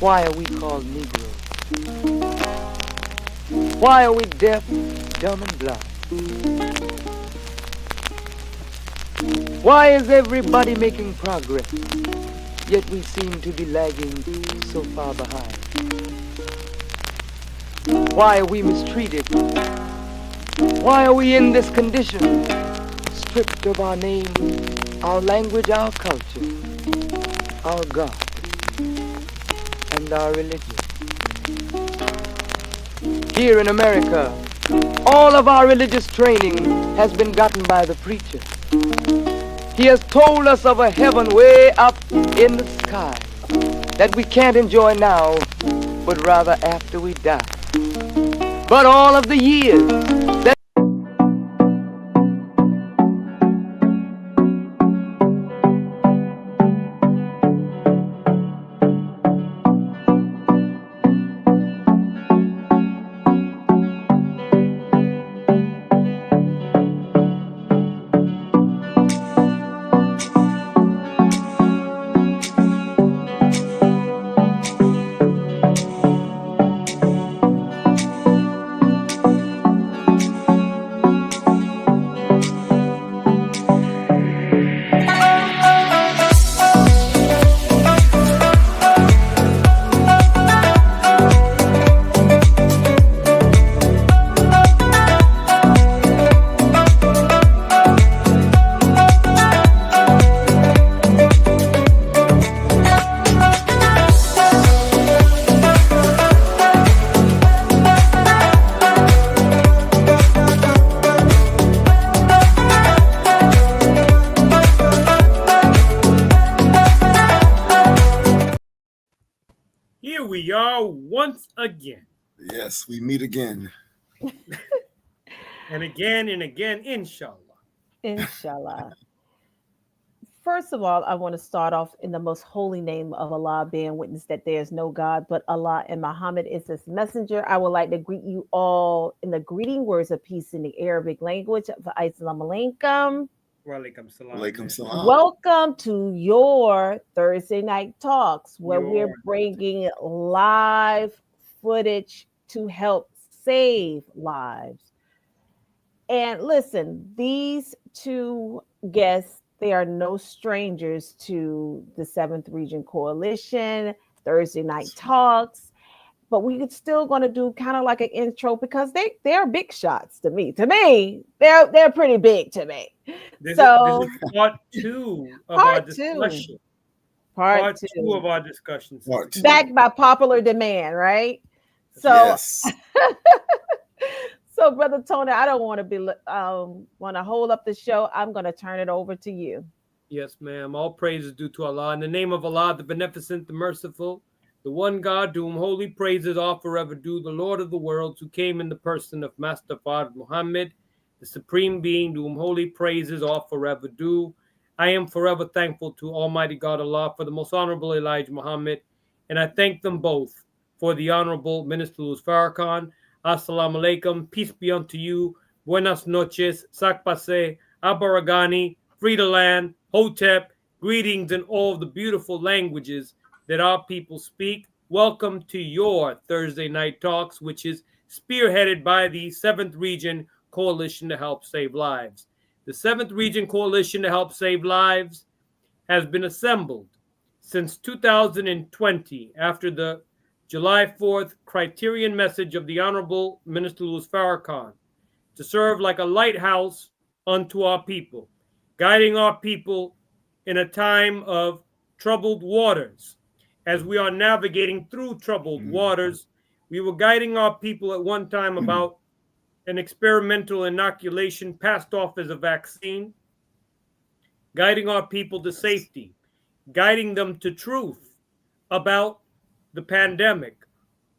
Why are we called Negroes? Why are we deaf, dumb, and blind? Why is everybody making progress, yet we seem to be lagging so far behind? Why are we mistreated? Why are we in this condition? Stripped of our name, our language, our culture, our God, and our religion. Here in America, all of our religious training has been gotten by the preacher. He has told us of a heaven way up in the sky that we can't enjoy now, but rather after we die. But all of the years that Here we are once again. Yes, we meet again. And again, inshallah. Inshallah. First of all, I want to start off in the most holy name of Allah, bearing witness that there is no God but Allah and Muhammad is his messenger. I would like to greet you all in the greeting words of peace in the Arabic language. Assalamu alaikum. Walaikum salam. Walaikum salam. Welcome to your Thursday night talks, where we're bringing live footage to help save lives. And listen, these two guests, they are no strangers to the 7th Region Coalition, Thursday night talks, but we're still going to do kind of like an intro because they're big shots to me. To me, they're pretty big to me. This is part two of our discussion. Part two of our discussions. Backed by popular demand, right? So, yes. So, Brother Tony, I don't want to hold up the show. I'm going to turn it over to you. Yes, ma'am. All praise is due to Allah. In the name of Allah, the Beneficent, the Merciful, the one God to whom holy praises are forever due, the Lord of the worlds, who came in the person of Master Fard Muhammad, the Supreme Being to whom holy praises are forever due. I am forever thankful to Almighty God Allah for the most honorable Elijah Muhammad, and I thank them both for the Honorable Minister Louis Farrakhan. Assalamu alaikum, peace be unto you, buenas noches, sakpase, abaragani, Friedaland, Hotep, greetings in all the beautiful languages that our people speak. Welcome to your Thursday night talks, which is spearheaded by the 7th Region Coalition to Help Save Lives. The 7th Region Coalition to Help Save Lives has been assembled since 2020 after the July 4th criterion message of the Honorable Minister Louis Farrakhan to serve like a lighthouse unto our people, guiding our people in a time of troubled waters. As we are navigating through troubled waters, we were guiding our people at one time about an experimental inoculation passed off as a vaccine, guiding our people to safety, guiding them to truth about the pandemic.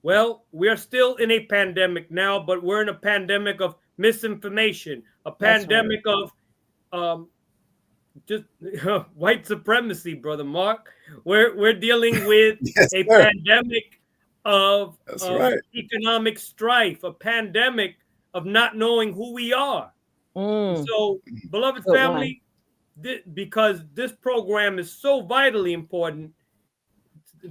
Well, we are still in a pandemic now, but we're in a pandemic of misinformation, a pandemic of just white supremacy, Brother Mark. We're dealing with a pandemic of economic strife, a pandemic of not knowing who we are. So, beloved family, because this program is so vitally important,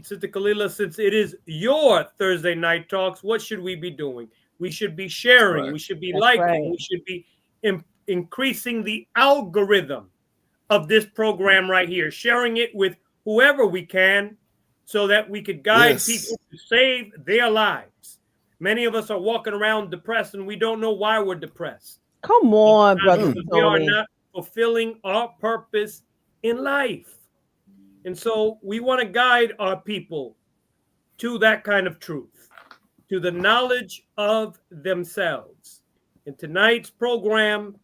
Sister Kalila, since it is your Thursday night talks, what should we be doing? We should be sharing. Right. We should be That's liking. right. We should be increasing the algorithm of this program right here, sharing it with whoever we can so that we could guide Yes. people to save their lives. Many of us are walking around depressed and we don't know why we're depressed. Come on, Brother Because we are Tony. not fulfilling our purpose in life. And so we want to guide our people to that kind of truth, to the knowledge of themselves. And tonight's program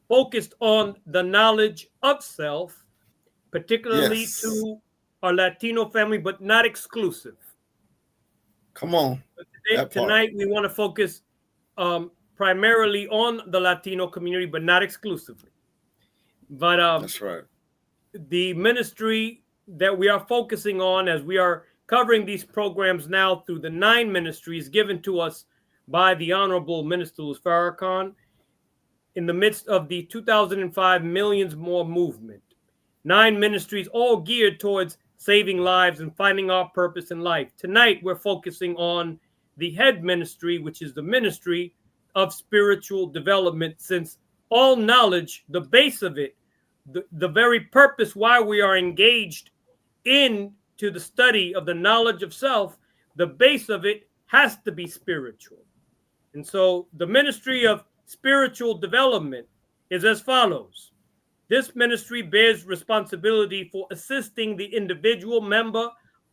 focused on the knowledge of self, particularly Yes. to our Latino family, but not exclusive. Come on. Tonight, we want to focus primarily on the Latino community, but not exclusively. But that's right. The ministry that we are focusing on as we are covering these programs now through the 9 ministries given to us by the Honorable Minister Louis Farrakhan in the midst of the 2005 Millions More movement. 9 ministries all geared towards saving lives and finding our purpose in life. Tonight, we're focusing on the head ministry, which is the ministry of spiritual development, since all knowledge, the base of it, the very purpose why we are engaged into the study of the knowledge of self, the base of it has to be spiritual. And so the ministry of spiritual development is as follows. This ministry bears responsibility for assisting the individual member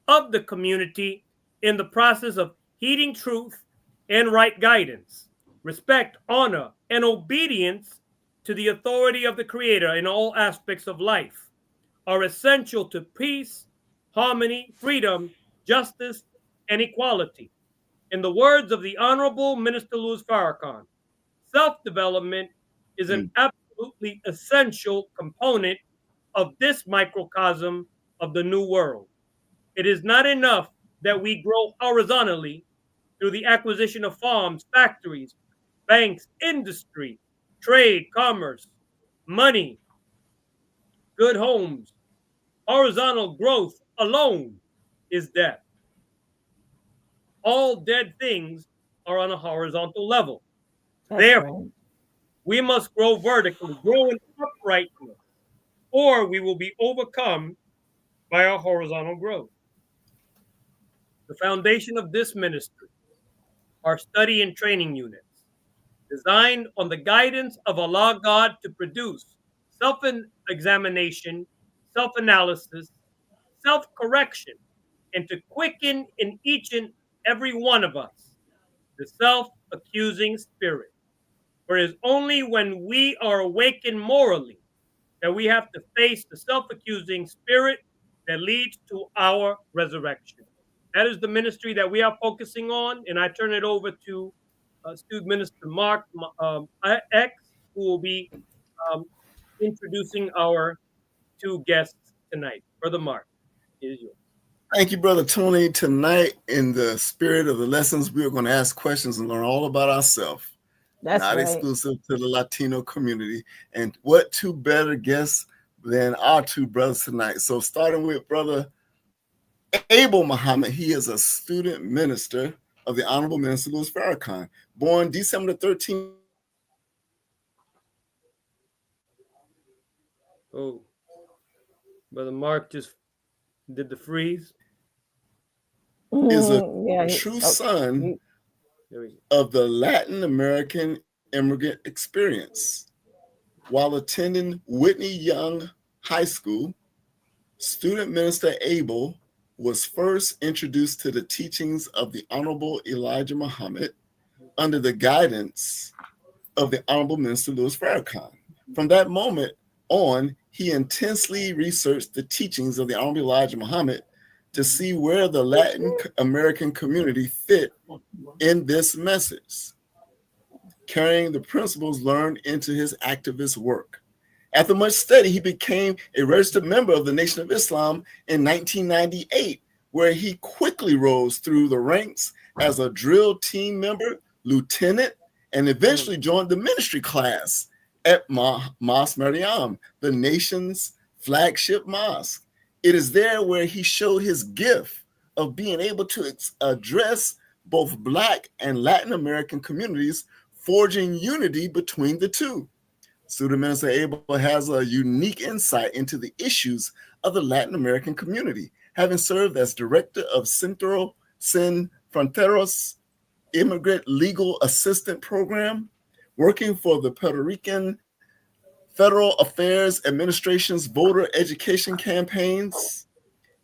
of the community in the process of heeding truth and right guidance, respect, honor, and obedience to the authority of the Creator in all aspects of life, are essential to peace, harmony, freedom, justice, and equality. In the words of the Honorable Minister Louis Farrakhan, self-development is an absolutely essential component of this microcosm of the new world. It is not enough that we grow horizontally through the acquisition of farms, factories, banks, industry, trade, commerce, money, good homes. Horizontal growth alone is death. All dead things are on a horizontal level. That's Therefore, right. we must grow vertically, grow in uprightness, or we will be overcome by our horizontal growth. The foundation of this ministry are study and training units designed on the guidance of Allah God to produce self-examination, self-analysis, self-correction, and to quicken in each and every one of us the self-accusing spirit. For it is only when we are awakened morally that we have to face the self-accusing spirit that leads to our resurrection. That is the ministry that we are focusing on, and I turn it over to Student Minister Mark X, who will be introducing our 2 guests tonight. Brother Mark, it is yours. Thank you, Brother Tony. Tonight, in the spirit of the lessons, we are going to ask questions and learn all about ourselves. That's not right. exclusive to the Latino community. And what 2 better guests than our 2 brothers tonight? So starting with Brother Abel Muhammad, he is a student minister of the Honorable Minister Louis Farrakhan, born December 13th. Oh, Brother Mark just did the freeze. Is a Yeah, true son There we go. of the Latin American immigrant experience. While attending Whitney Young High School, student minister Abel was first introduced to the teachings of the Honorable Elijah Muhammad under the guidance of the Honorable Minister Louis Farrakhan. From that moment on, he intensely researched the teachings of the Honorable Elijah Muhammad to see where the Latin American community fit in this message, carrying the principles learned into his activist work. After much study, he became a registered member of the Nation of Islam in 1998, where he quickly rose through the ranks as a drill team member, lieutenant, and eventually joined the ministry class at Mosque Mariam, the nation's flagship mosque. It is there where he showed his gift of being able to address both Black and Latin American communities, forging unity between the two. Student Minister Abel has a unique insight into the issues of the Latin American community, having served as director of Centro Sin Fronteras Immigrant Legal Assistant Program, working for the Puerto Rican Federal Affairs Administration's voter education campaigns,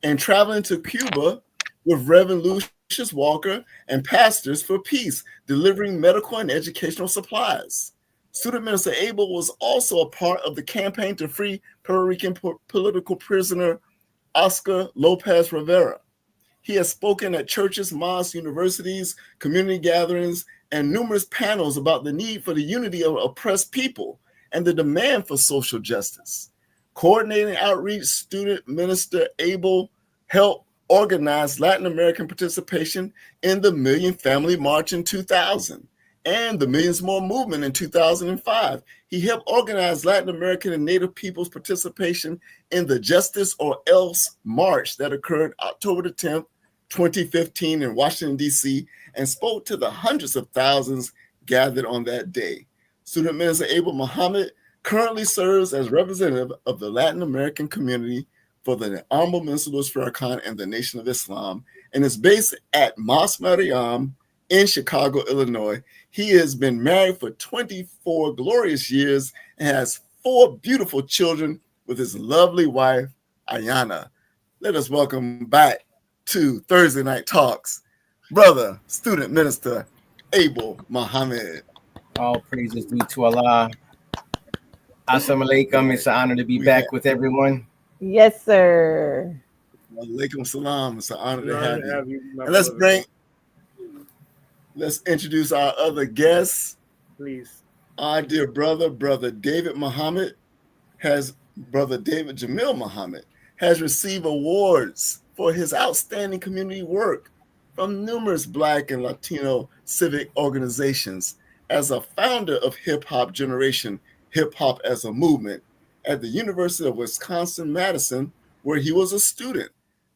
and traveling to Cuba with Reverend Lucius Walker and Pastors for Peace, delivering medical and educational supplies. Student Minister Abel was also a part of the campaign to free Puerto Rican political prisoner Oscar Lopez Rivera. He has spoken at churches, mosques, universities, community gatherings, and numerous panels about the need for the unity of oppressed people and the demand for social justice. Coordinating outreach, Student Minister Abel helped organize Latin American participation in the Million Family March in 2000 and the Millions More movement in 2005. He helped organize Latin American and Native peoples' participation in the Justice or Else March that occurred October the 10th, 2015 in Washington, D.C., and spoke to the hundreds of thousands gathered on that day. Student Minister Abel Muhammad currently serves as representative of the Latin American community for the Honorable Minister Louis Farrakhan and the Nation of Islam, and is based at Mosque Mariam in Chicago, Illinois. He has been married for 24 glorious years and has 4 beautiful children with his lovely wife, Ayana. Let us welcome back to Thursday Night Talks, Brother Student Minister Abel Muhammad. All praises due to Allah. Assalamu alaikum. It's an honor to be back with everyone. Yes, sir. Alaikum salam. It's an honor to have you. And let's introduce our other guests. Please. Our dear brother David Muhammad Brother David Jamil Muhammad has received awards for his outstanding community work from numerous Black and Latino civic organizations as a founder of Hip Hop Generation, Hip Hop as a Movement, at the University of Wisconsin-Madison, where he was a student.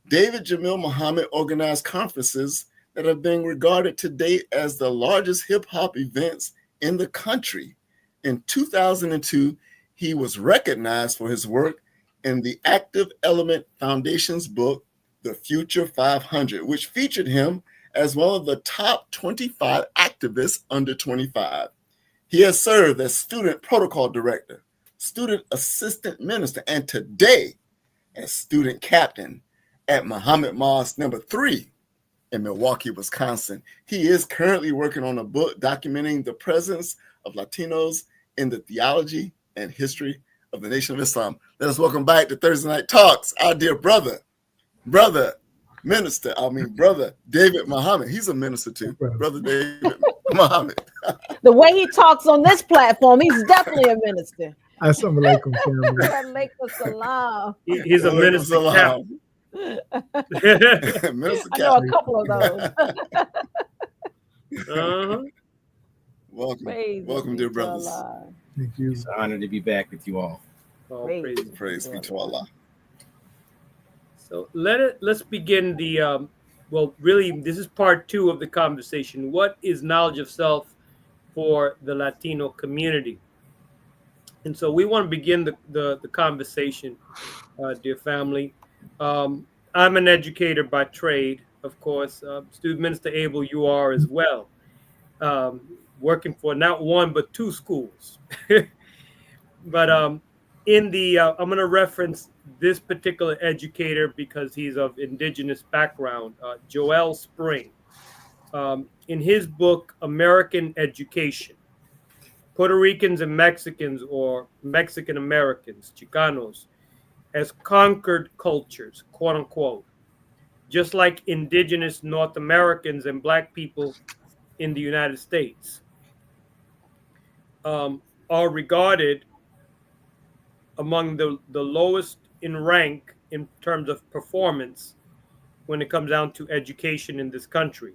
David Jamil Muhammad organized conferences that have been regarded to date as the largest hip-hop events in the country. In 2002, he was recognized for his work in the Active Element Foundation's book, The Future 500, which featured him as one of the top 25 activists under 25. He has served as student protocol director, student assistant minister, and today as student captain at Muhammad Mosque number 3 in Milwaukee, Wisconsin. He is currently working on a book documenting the presence of Latinos in the theology and history of the Nation of Islam. Let us welcome back to Thursday Night Talks, our dear brother David Muhammad. He's a minister too. Brother David Muhammad. The way he talks on this platform, he's definitely a minister. Assalamu alaikum, family. Alaikum salam. He's a minister. Minister I know a couple of those. Welcome, dear brothers. Thank you. It's an honor to be back with you all. Praise be to Allah. So let's begin the really this is part 2 of the conversation. What is knowledge of self for the Latino community? And so we want to begin the conversation, dear family. I'm an educator by trade, of course. Student Minister Abel, you are as well. Working for not 1 but 2 schools. But I'm going to reference this particular educator because he's of indigenous background, Joel Spring. In his book, American Education, Puerto Ricans and Mexicans, or Mexican Americans, Chicanos, as conquered cultures, quote unquote, just like indigenous North Americans and Black people in the United States, are regarded among the lowest in rank in terms of performance when it comes down to education in this country.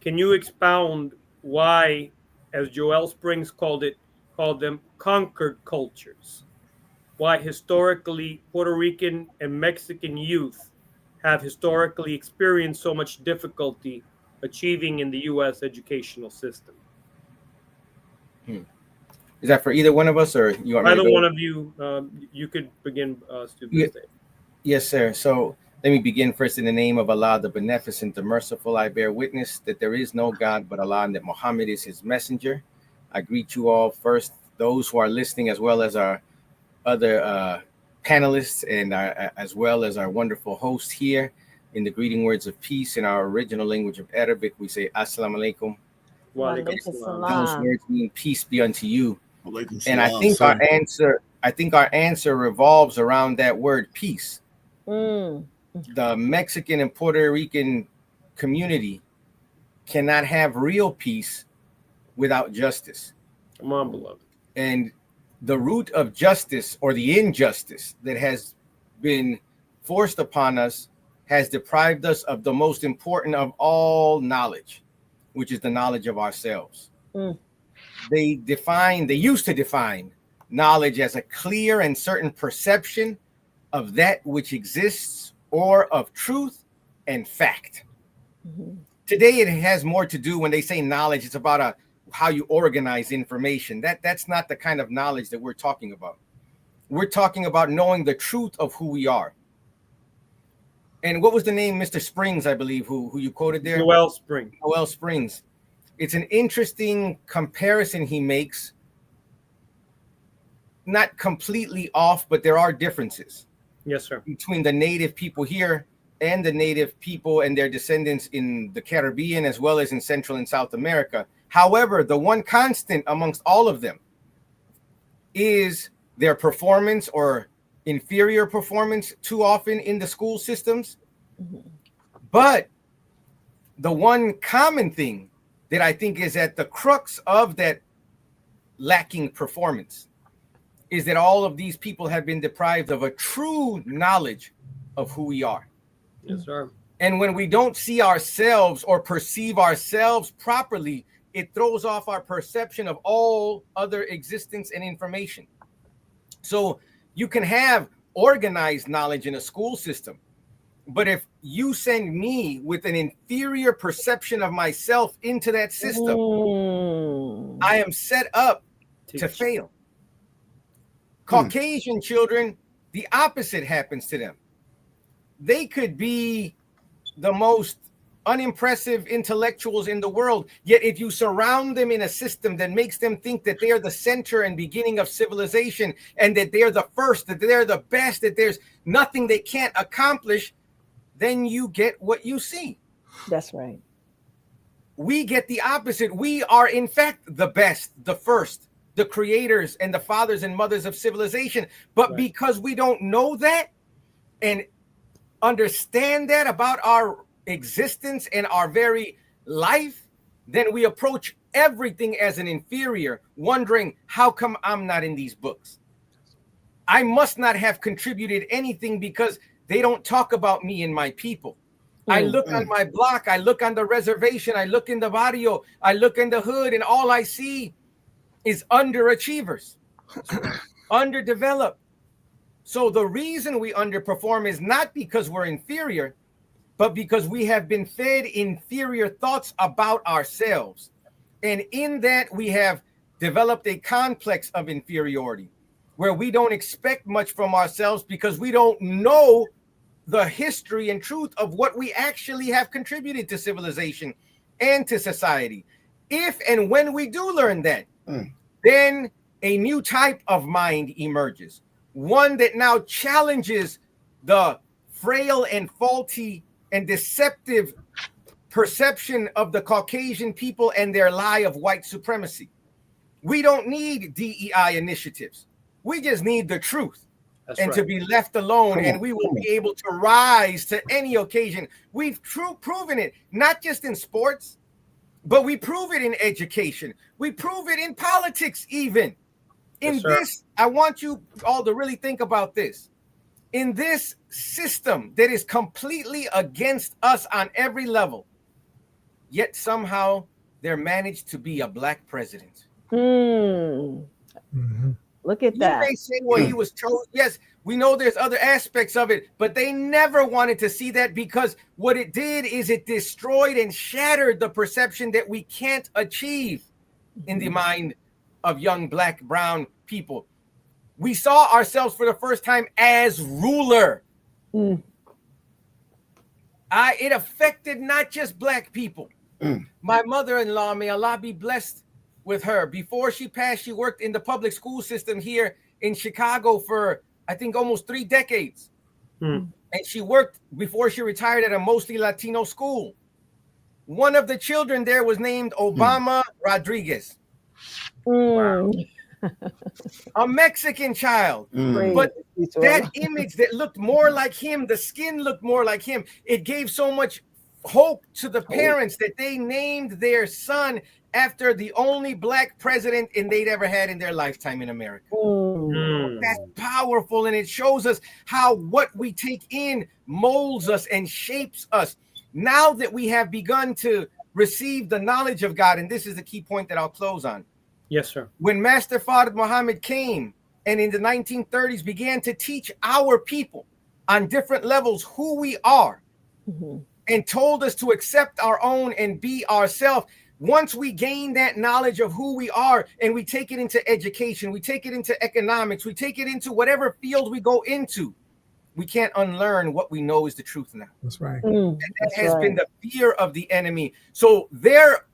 Can you expound why, as Joel Springs called it, call them conquered cultures. Why historically Puerto Rican and Mexican youth have historically experienced so much difficulty achieving in the U.S. educational system. Is that for either one of us, or you want me to Either go? one of you, you could begin, student. Yes, sir. So let me begin first. In the name of Allah, the Beneficent, the Merciful, I bear witness that there is no God but Allah, and that Muhammad is his messenger. I greet you all first, those who are listening, as well as our other panelists, and as well as our wonderful host here. In the greeting words of peace in our original language of Arabic, we say Assalamu alaikum. Wa alaikum Walaikum salam. Those salam. words mean peace be unto you. Walaikum And I salam, think sir. our answer revolves around that word peace. Mm. The Mexican and Puerto Rican community cannot have real peace without justice. Come on, beloved. And the root of justice, or the injustice that has been forced upon us, has deprived us of the most important of all knowledge, which is the knowledge of ourselves. Mm. They used to define knowledge as a clear and certain perception of that which exists, or of truth and fact. Mhm. Today, it has more to do, when they say knowledge, it's about how you organize information. That's not the kind of knowledge that we're talking about. We're talking about knowing the truth of who we are. And what was the name, Mr. Springs, I believe, who you quoted there? Joel Spring. Joel Springs. It's an interesting comparison he makes. Not completely off, but there are differences. Yes, sir. Between the native people here and the native people and their descendants in the Caribbean, as well as in Central and South America. However, the one constant amongst all of them is their performance, or inferior performance, too often in the school systems. Mhm. But the one common thing that I think is at the crux of that lacking performance is that all of these people have been deprived of a true knowledge of who we are. Yes, sir. And when we don't see ourselves or perceive ourselves properly, it throws off our perception of all other existence and information. So you can have organized knowledge in a school system, but if you send me with an inferior perception of myself into that system, Mm. I am set up to Teach. fail. Caucasian children, the opposite happens to them. They could be the most unimpressive intellectuals in the world, yet if you surround them in a system that makes them think that they are the center and beginning of civilization, and that they're the first, that they're the best, that there's nothing they can't accomplish, then you get what you see. That's right. We get the opposite. We are, in fact, the best, the first, the creators and the fathers and mothers of civilization. But Right. because we don't know that and understand that about our existence and our very life, then we approach everything as an inferior, wondering, how come I'm not in these books? I must not have contributed anything because they don't talk about me and my people. I look on my block, I look on the reservation, I look in the barrio, I look in the hood, and all I see is underachievers, underdeveloped. So the reason we underperform is not because we're inferior, but because we have been fed inferior thoughts about ourselves. And in that, we have developed a complex of inferiority where we don't expect much from ourselves because we don't know the history and truth of what we actually have contributed to civilization and to society. If and when we do learn that, then a new type of mind emerges, one that now challenges the frail and faulty and deceptive perception of the Caucasian people and their lie of white supremacy. We don't need DEI initiatives. We just need the truth. That's To be left alone, and we will be able to rise to any occasion. We've proven it, not just in sports, but we prove it in education. We prove it in politics, even. In Yes, sir. this, I want you all to really think about this. In this system that is completely against us on every level, yet somehow there managed to be a black president. Mhm. Look at You that. may say, well, he was chosen. Yes, we know there's other aspects of it, but they never wanted to see that, because what it did is it destroyed and shattered the perception that we can't achieve in the mind of young Black, brown people. We saw ourselves for the first time as ruler. Mm. It affected not just Black people. My mother-in-law, may Allah be blessed with her, before she passed, she worked in the public school system here in Chicago for, I think, almost 3 decades. Hmm. And she worked before she retired at a mostly Latino school. One of the children there was named Obama Rodriguez, Mm. a Mexican child. Mm. But Praise be to that Allah. image that looked more like him, the skin looked more like him, it gave so much hope to the parents that they named their son after the only Black president they'd ever had in their lifetime in America. Mm. That's powerful, and it shows us how what we take in molds us and shapes us. Now that we have begun to receive the knowledge of God, and this is the key point that I'll close on. Yes, sir. When Master Fard Muhammad came and in the 1930s began to teach our people on different levels who we are, Mhm. and told us to accept our own and be ourselves. Once we gain that knowledge of who we are and we take it into education, we take it into economics, we take it into whatever field we go into, we can't unlearn what we know is the truth now. That's right. Mm. That That's has right. been the fear of the enemy. So their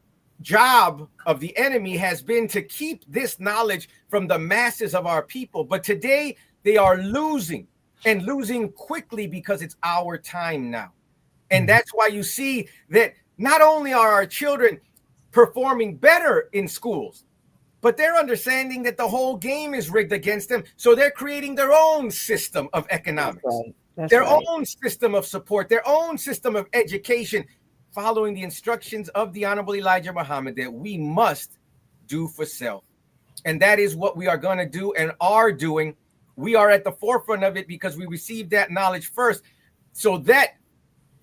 job of the enemy has been to keep this knowledge from the masses of our people. But today they are losing, and losing quickly, because it's our time now. And that's why you see that not only are our children performing better in schools, but they're understanding that the whole game is rigged against them. So they're creating their own system of economics, their own system of support, their own system of education, following the instructions of the Honorable Elijah Muhammad that we must do for self. And that is what we are going to do and are doing. We are at the forefront of it because we received that knowledge first. So that,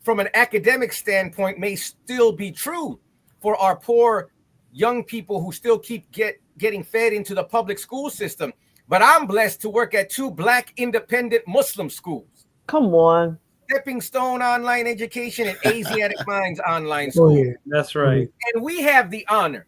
from an academic standpoint, may still be true for our poor young people who still keep getting fed into the public school system. But I'm blessed to work at 2 Black independent Muslim schools. Come on. Stepping Stone Online Education and Asiatic Minds Online School. Oh, yeah. That's right. And we have the honor.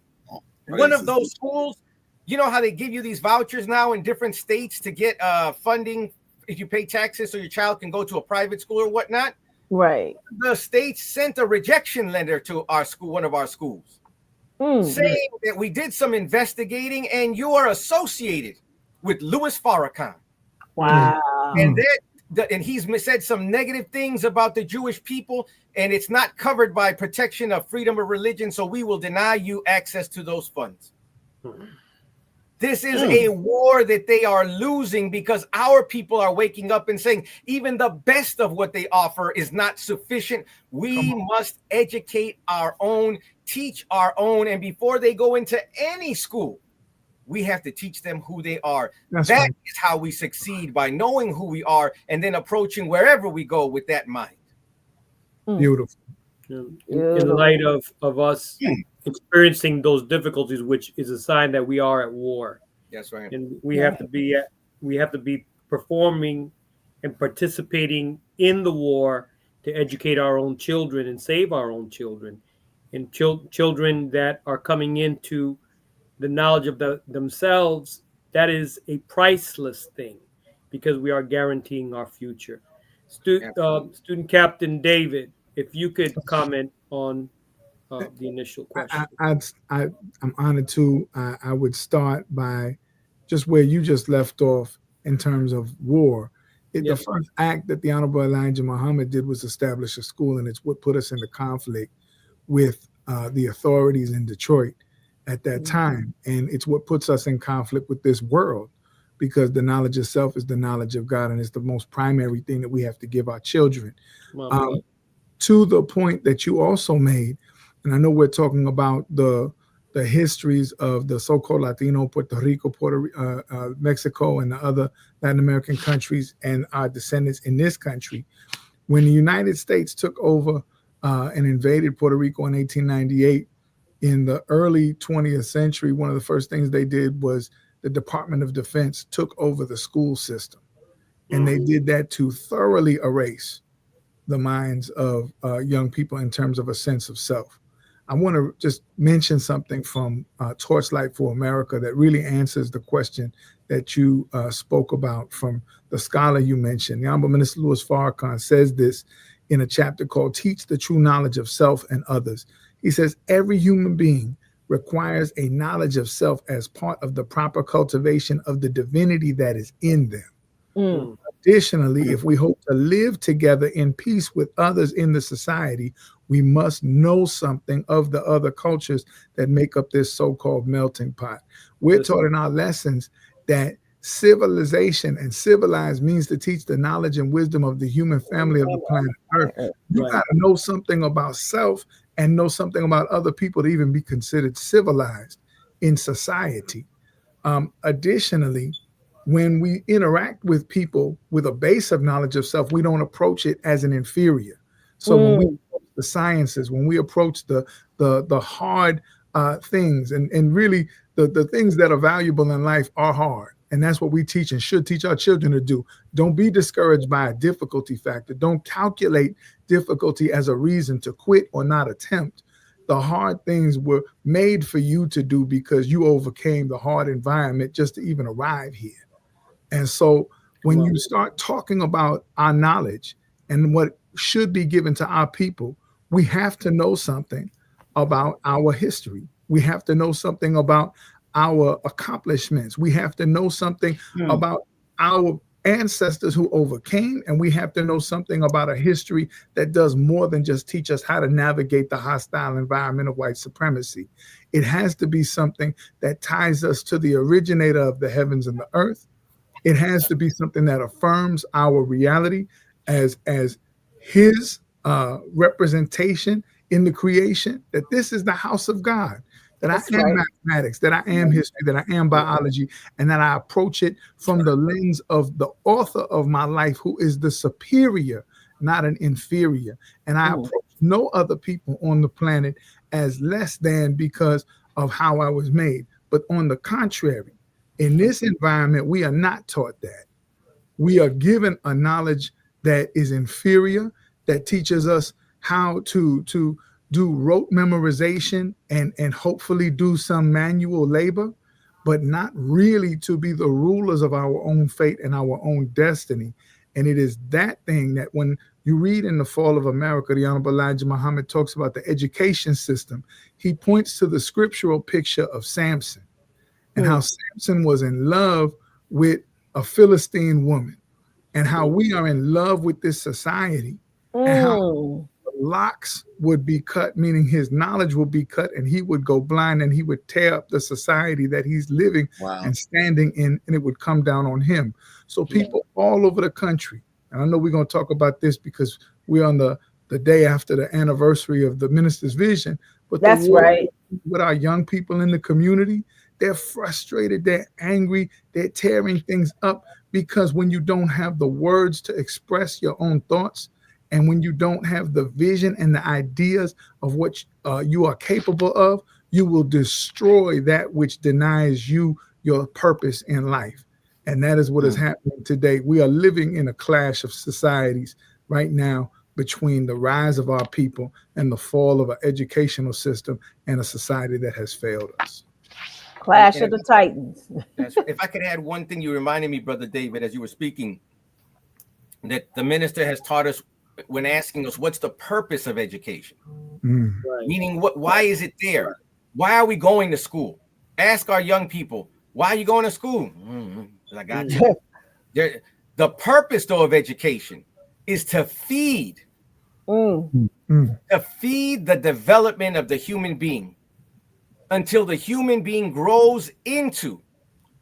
One of those schools, you know how they give you these vouchers now in different states to get funding if you pay taxes so your child can go to a private school or whatnot? Right. The state sent a rejection letter to our school, one of our schools, saying that we did some investigating and you are associated with Louis Farrakhan. Wow. And and he's said some negative things about the Jewish people, and it's not covered by protection of freedom of religion, so we will deny you access to those funds. This is a war that they are losing because our people are waking up and saying even the best of what they offer is not sufficient. We must educate our own, teach our own, and before they go into any school, we have to teach them who they are. That's That right. is how we succeed, by knowing who we are and then approaching wherever we go with that mind. Beautiful. In light of us experiencing those difficulties, which is a sign that we are at war. That's right. And we have to be performing and participating in the war to educate our own children and save our own children, and children that are coming into the knowledge of themselves. That is a priceless thing, because we are guaranteeing our future. Student Captain David, if you could comment on the initial question. I'm honored to. I would start by just where you just left off in terms of war. The first act that the Honorable Elijah Muhammad did was establish a school, and it's what put us into conflict with the authorities in Detroit at that time. And it's what puts us in conflict with this world, because the knowledge itself is the knowledge of God, and it's the most primary thing that we have to give our children. To the point that you also made, and I know we're talking about the histories of the so-called Latino, Puerto Rico, Mexico, and the other Latin American countries, and our descendants in this country. When the United States took over and invaded Puerto Rico in 1898, in the early 20th century, one of the first things they did was the Department of Defense took over the school system. And they did that to thoroughly erase the minds of young people in terms of a sense of self. I want to just mention something from Torchlight for America that really answers the question that you spoke about from the scholar you mentioned. The Honorable Minister Louis Farrakhan says this in a chapter called Teach the True Knowledge of Self and Others. He says, every human being requires a knowledge of self as part of the proper cultivation of the divinity that is in them. Additionally, if we hope to live together in peace with others in the society, we must know something of the other cultures that make up this so-called melting pot. We're taught in our lessons that civilization and civilized means to teach the knowledge and wisdom of the human family of the planet Earth. You got to know something about self and know something about other people to even be considered civilized in society. Additionally, when we interact with people with a base of knowledge of self, we don't approach it as an inferior. So when we approach the sciences, when we approach the hard things, and really the things that are valuable in life are hard. And that's what we teach and should teach our children to do. Don't be discouraged by a difficulty factor. Don't calculate difficulty as a reason to quit or not attempt. The hard things were made for you to do because you overcame the hard environment just to even arrive here. And so when you start talking about our knowledge and what should be given to our people, we have to know something about our history. We have to know something about our accomplishments. We have to know something about our ancestors who overcame, and we have to know something about a history that does more than just teach us how to navigate the hostile environment of white supremacy. It has to be something that ties us to the originator of the heavens and the earth. It has to be something that affirms our reality as his representation in the creation, that this is the house of God, that I am mathematics, that I am history, that I am biology, and that I approach it from the lens of the author of my life, who is the superior, not an inferior. And I approach no other people on the planet as less than because of how I was made. But on the contrary, in this environment, we are not taught that. We are given a knowledge that is inferior, that teaches us how to do rote memorization and hopefully do some manual labor, but not really to be the rulers of our own fate and our own destiny. And it is that thing that when you read in The Fall of America, the Honorable Elijah Muhammad talks about the education system. He points to the scriptural picture of Samson and how Samson was in love with a Philistine woman, and how we are in love with this society, and how locks would be cut, meaning his knowledge will be cut and he would go blind and he would tear up the society that he's living and standing in, and it would come down on him. So people all over the country, and I know we're going to talk about this because we're on the day after the anniversary of the minister's vision, but that's right. With our young people in the community, they're frustrated, they're angry, they're tearing things up, because when you don't have the words to express your own thoughts, and when you don't have the vision and the ideas of what you are capable of, you will destroy that which denies you your purpose in life. And that is what is happening today. We are living in a clash of societies right now between the rise of our people and the fall of an educational system and a society that has failed us. Clash of the Titans. If I could add one thing, you reminded me, Brother David, as you were speaking, that the minister has taught us when asking us, what's the purpose of education? Meaning, why is it there? Why are we going to school? Ask our young people, why are you going to school? I got you. The purpose, though, of education is to feed, to feed the development of the human being until the human being grows into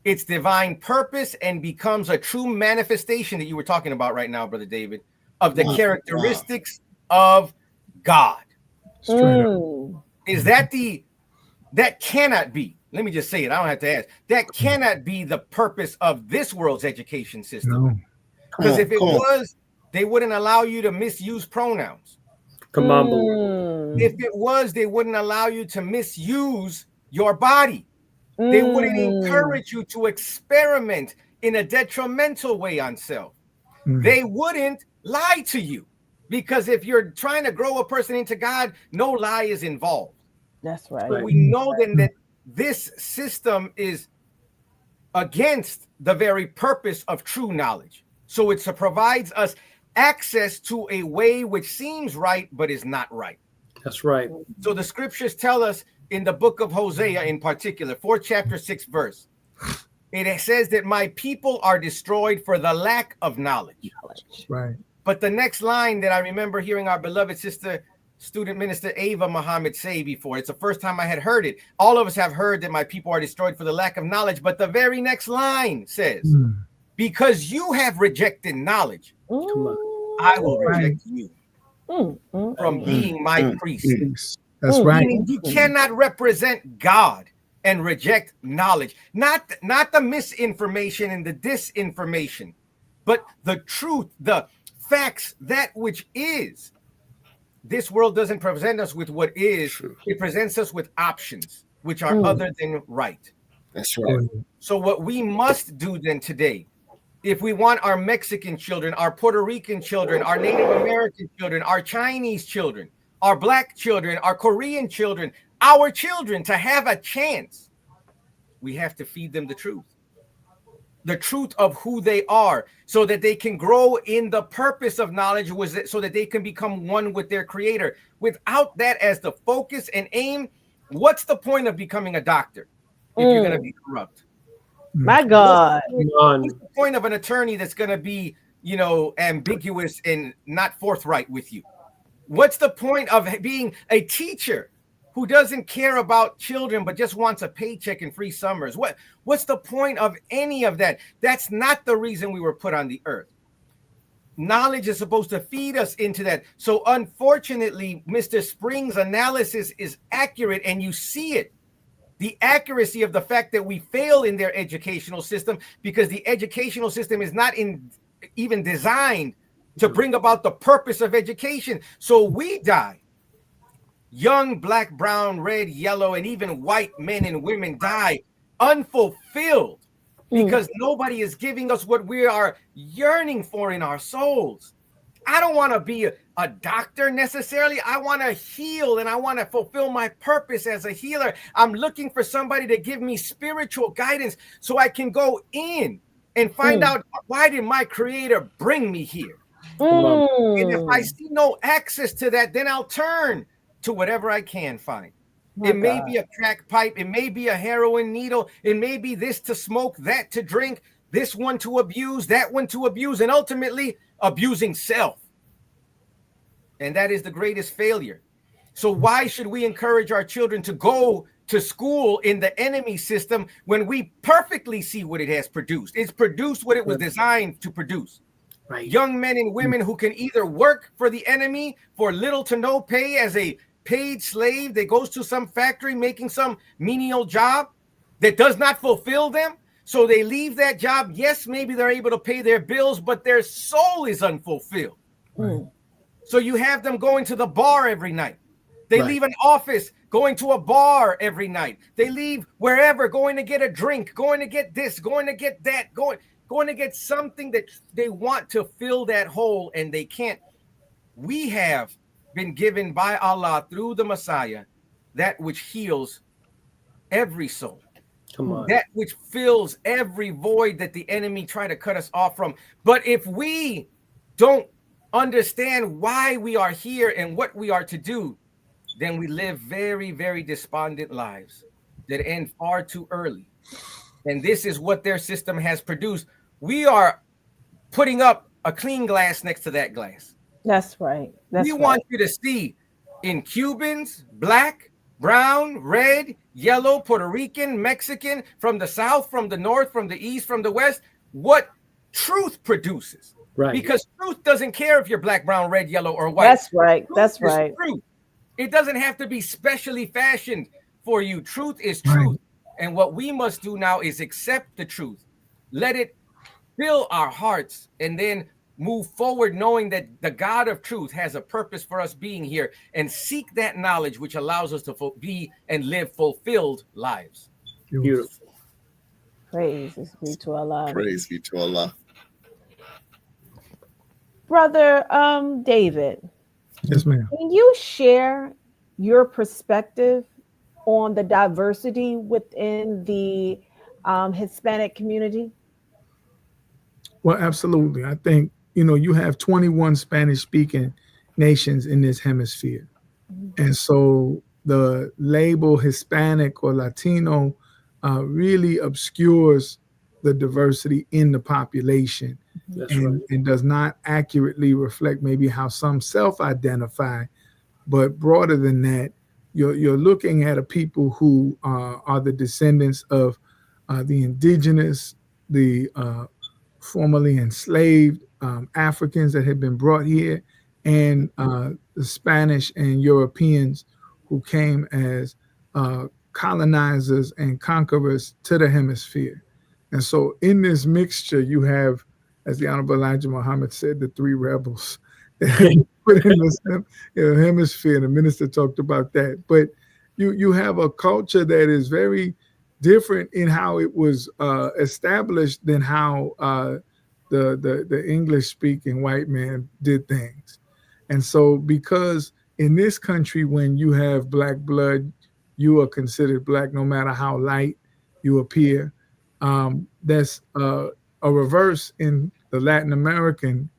its divine purpose and becomes a true manifestation that you were talking about right now, Brother David, of the characteristics of God. Is that that cannot be, let me just say it, I don't have to ask, that cannot be the purpose of this world's education system. Because if it was, they wouldn't allow you to misuse pronouns. Come on, If it was, they wouldn't allow you to misuse your body. They wouldn't encourage you to experiment in a detrimental way on self. They wouldn't lie to you, because if you're trying to grow a person into God, no lie is involved. That's right. So we know then that this system is against the very purpose of true knowledge. So it provides us access to a way which seems right but is not right. That's right. So the scriptures tell us in the book of Hosea in particular, 4th chapter 6th verse, it says that my people are destroyed for the lack of knowledge. Right. But the next line that I remember hearing our beloved sister, student minister Ava Muhammad say before, it's the first time I had heard it. All of us have heard that my people are destroyed for the lack of knowledge. But the very next line says, because you have rejected knowledge, I will reject you from being my priest. That's right. Meaning you cannot represent God and reject knowledge. Not the misinformation and the disinformation, but the truth, the facts, that which is. This world doesn't present us with what is. It presents us with options, which are other than right. That's right. So what we must do then today, if we want our Mexican children, our Puerto Rican children, our Native American children, our Chinese children, our Black children, our Korean children, our children to have a chance, we have to feed them the truth of who they are, so that they can grow in the purpose of knowledge, so that they can become one with their creator. Without that as the focus and aim, what's the point of becoming a doctor if you're going to be corrupt? My God. What's the point of an attorney that's going to be, ambiguous and not forthright with you? What's the point of being a teacher who doesn't care about children but just wants a paycheck and free summers? What's the point of any of that? That's not the reason we were put on the earth. Knowledge is supposed to feed us into that. So unfortunately, Mr. Spring's analysis is accurate, and you see it. The accuracy of the fact that we fail in their educational system, because the educational system is not even designed to bring about the purpose of education. So we die. Young, black, brown, red, yellow, and even white men and women die unfulfilled because nobody is giving us what we are yearning for in our souls. I don't want to be a doctor necessarily. I want to heal, and I want to fulfill my purpose as a healer. I'm looking for somebody to give me spiritual guidance so I can go in and find out, why did my creator bring me here? And if I see no access to that, then I'll turn to whatever I can find. It may be a crack pipe. It may be a heroin needle. It may be this to smoke, that to drink, this one to abuse, that one to abuse, and ultimately abusing self. And that is the greatest failure. So why should we encourage our children to go to school in the enemy system when we perfectly see what it has produced? It's produced what it was designed to produce. Right. Young men and women who can either work for the enemy for little to no pay as a paid slave that goes to some factory making some menial job that does not fulfill them. So they leave that job. Yes, maybe they're able to pay their bills, but their soul is unfulfilled. So you have them going to the bar every night. They leave an office going to a bar every night. They leave wherever, going to get a drink, going to get this, going to get that, going to get something that they want to fill that hole, and they can't. We have been given by Allah through the Messiah that which heals every soul. Come on. That which fills every void that the enemy try to cut us off from. But if we don't understand why we are here and what we are to do, then we live very, very despondent lives that end far too early. And this is what their system has produced. We are putting up a clean glass next to that glass. That's right. We want you to see in Cubans, black, brown, red, yellow, Puerto Rican, Mexican, from the south, from the north, from the east, from the west, what truth produces. Right. Because truth doesn't care if you're black, brown, red, yellow, or white. That's right. That's right. Truth. It doesn't have to be specially fashioned for you. Truth is truth. And what we must do now is accept the truth. Let it fill our hearts, and then move forward knowing that the God of truth has a purpose for us being here, and seek that knowledge which allows us to be and live fulfilled lives. yours. Beautiful. Praises be to Allah. Praise be to Allah. Brother David, Yes, ma'am. can you share your perspective on the diversity within the Hispanic community? Well, absolutely. I think, you have 21 Spanish speaking nations in this hemisphere. And so the label Hispanic or Latino really obscures the diversity in the population That's right. and does not accurately reflect maybe how some self identify. But broader than that, you're looking at a people who are the descendants of the indigenous, the formerly enslaved Africans that had been brought here, and the Spanish and Europeans who came as colonizers and conquerors to the hemisphere. And so, in this mixture, you have, as the Honorable Elijah Muhammad said, the three rebels that have been put in this hemisphere. And the minister talked about that. But you have a culture that is very different in how it was established than how the English speaking white man did things. And so, because in this country, when you have black blood, you are considered black no matter how light you appear. That's a reverse in the Latin American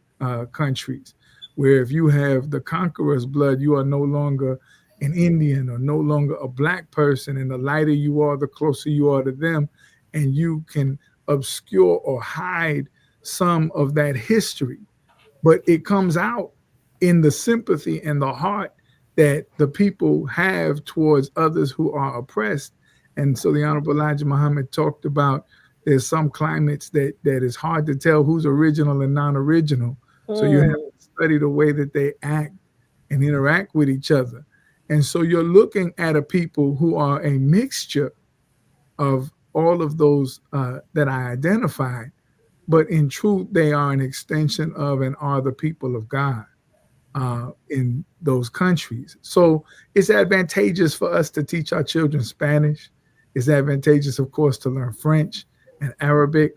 countries, where if you have the conqueror's blood, you are no longer an Indian or no longer a black person. And the lighter you are, the closer you are to them. And you can obscure or hide some of that history. But it comes out in the sympathy and the heart that the people have towards others who are oppressed. And so the Honorable Elijah Muhammad talked about there's some climates that is hard to tell who's original and non-original. So you have to study the way that they act and interact with each other. And so you're looking at a people who are a mixture of all of those that I identified, but in truth, they are an extension of and are the people of God in those countries. So it's advantageous for us to teach our children Spanish. It's advantageous, of course, to learn French and Arabic.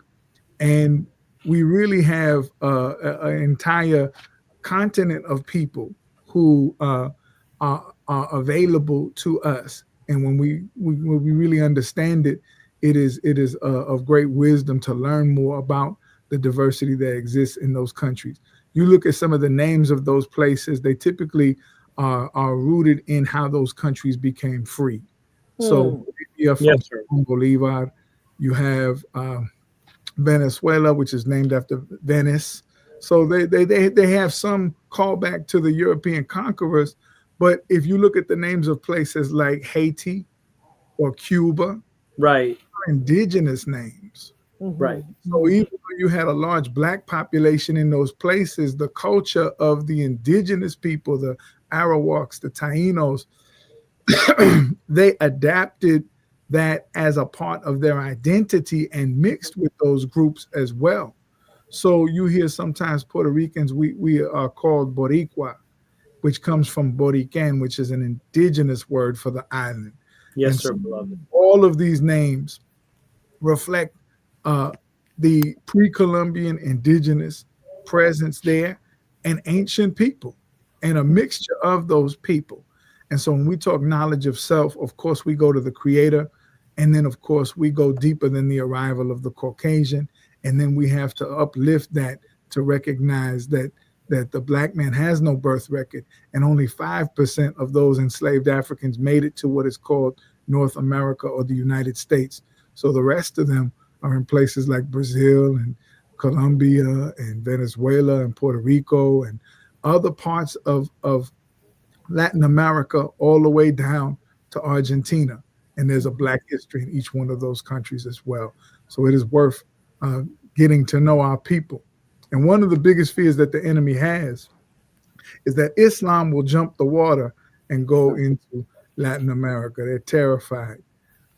And we really have an entire continent of people who are available to us. And when we really understand it, it is of great wisdom to learn more about the diversity that exists in those countries. You look at some of the names of those places, they typically are rooted in how those countries became free. So Bolivia from Bolivar, you have Venezuela, which is named after Venice. So they have some callback to the European conquerors. But if you look at the names of places like Haiti or Cuba, right, indigenous names. Right. So even though you had a large black population in those places, the culture of the indigenous people, the Arawaks, the Tainos, they adapted that as a part of their identity and mixed with those groups as well. So you hear sometimes Puerto Ricans, we are called Boricua, which comes from Borican, which is an indigenous word for the island. Yes, and sir, so beloved. all of these names reflect the pre-Columbian indigenous presence there and ancient people and a mixture of those people. And so when we talk knowledge of self, of course, we go to the creator. And then, of course, we go deeper than the arrival of the Caucasian. And then we have to uplift that to recognize that the black man has no birth record, and only 5% of those enslaved Africans made it to what is called North America or the United States. So the rest of them are in places like Brazil and Colombia and Venezuela and Puerto Rico and other parts of Latin America, all the way down to Argentina. And there's a black history in each one of those countries as well. So it is worth getting to know our people. And one of the biggest fears that the enemy has is that Islam will jump the water and go into Latin America. They're terrified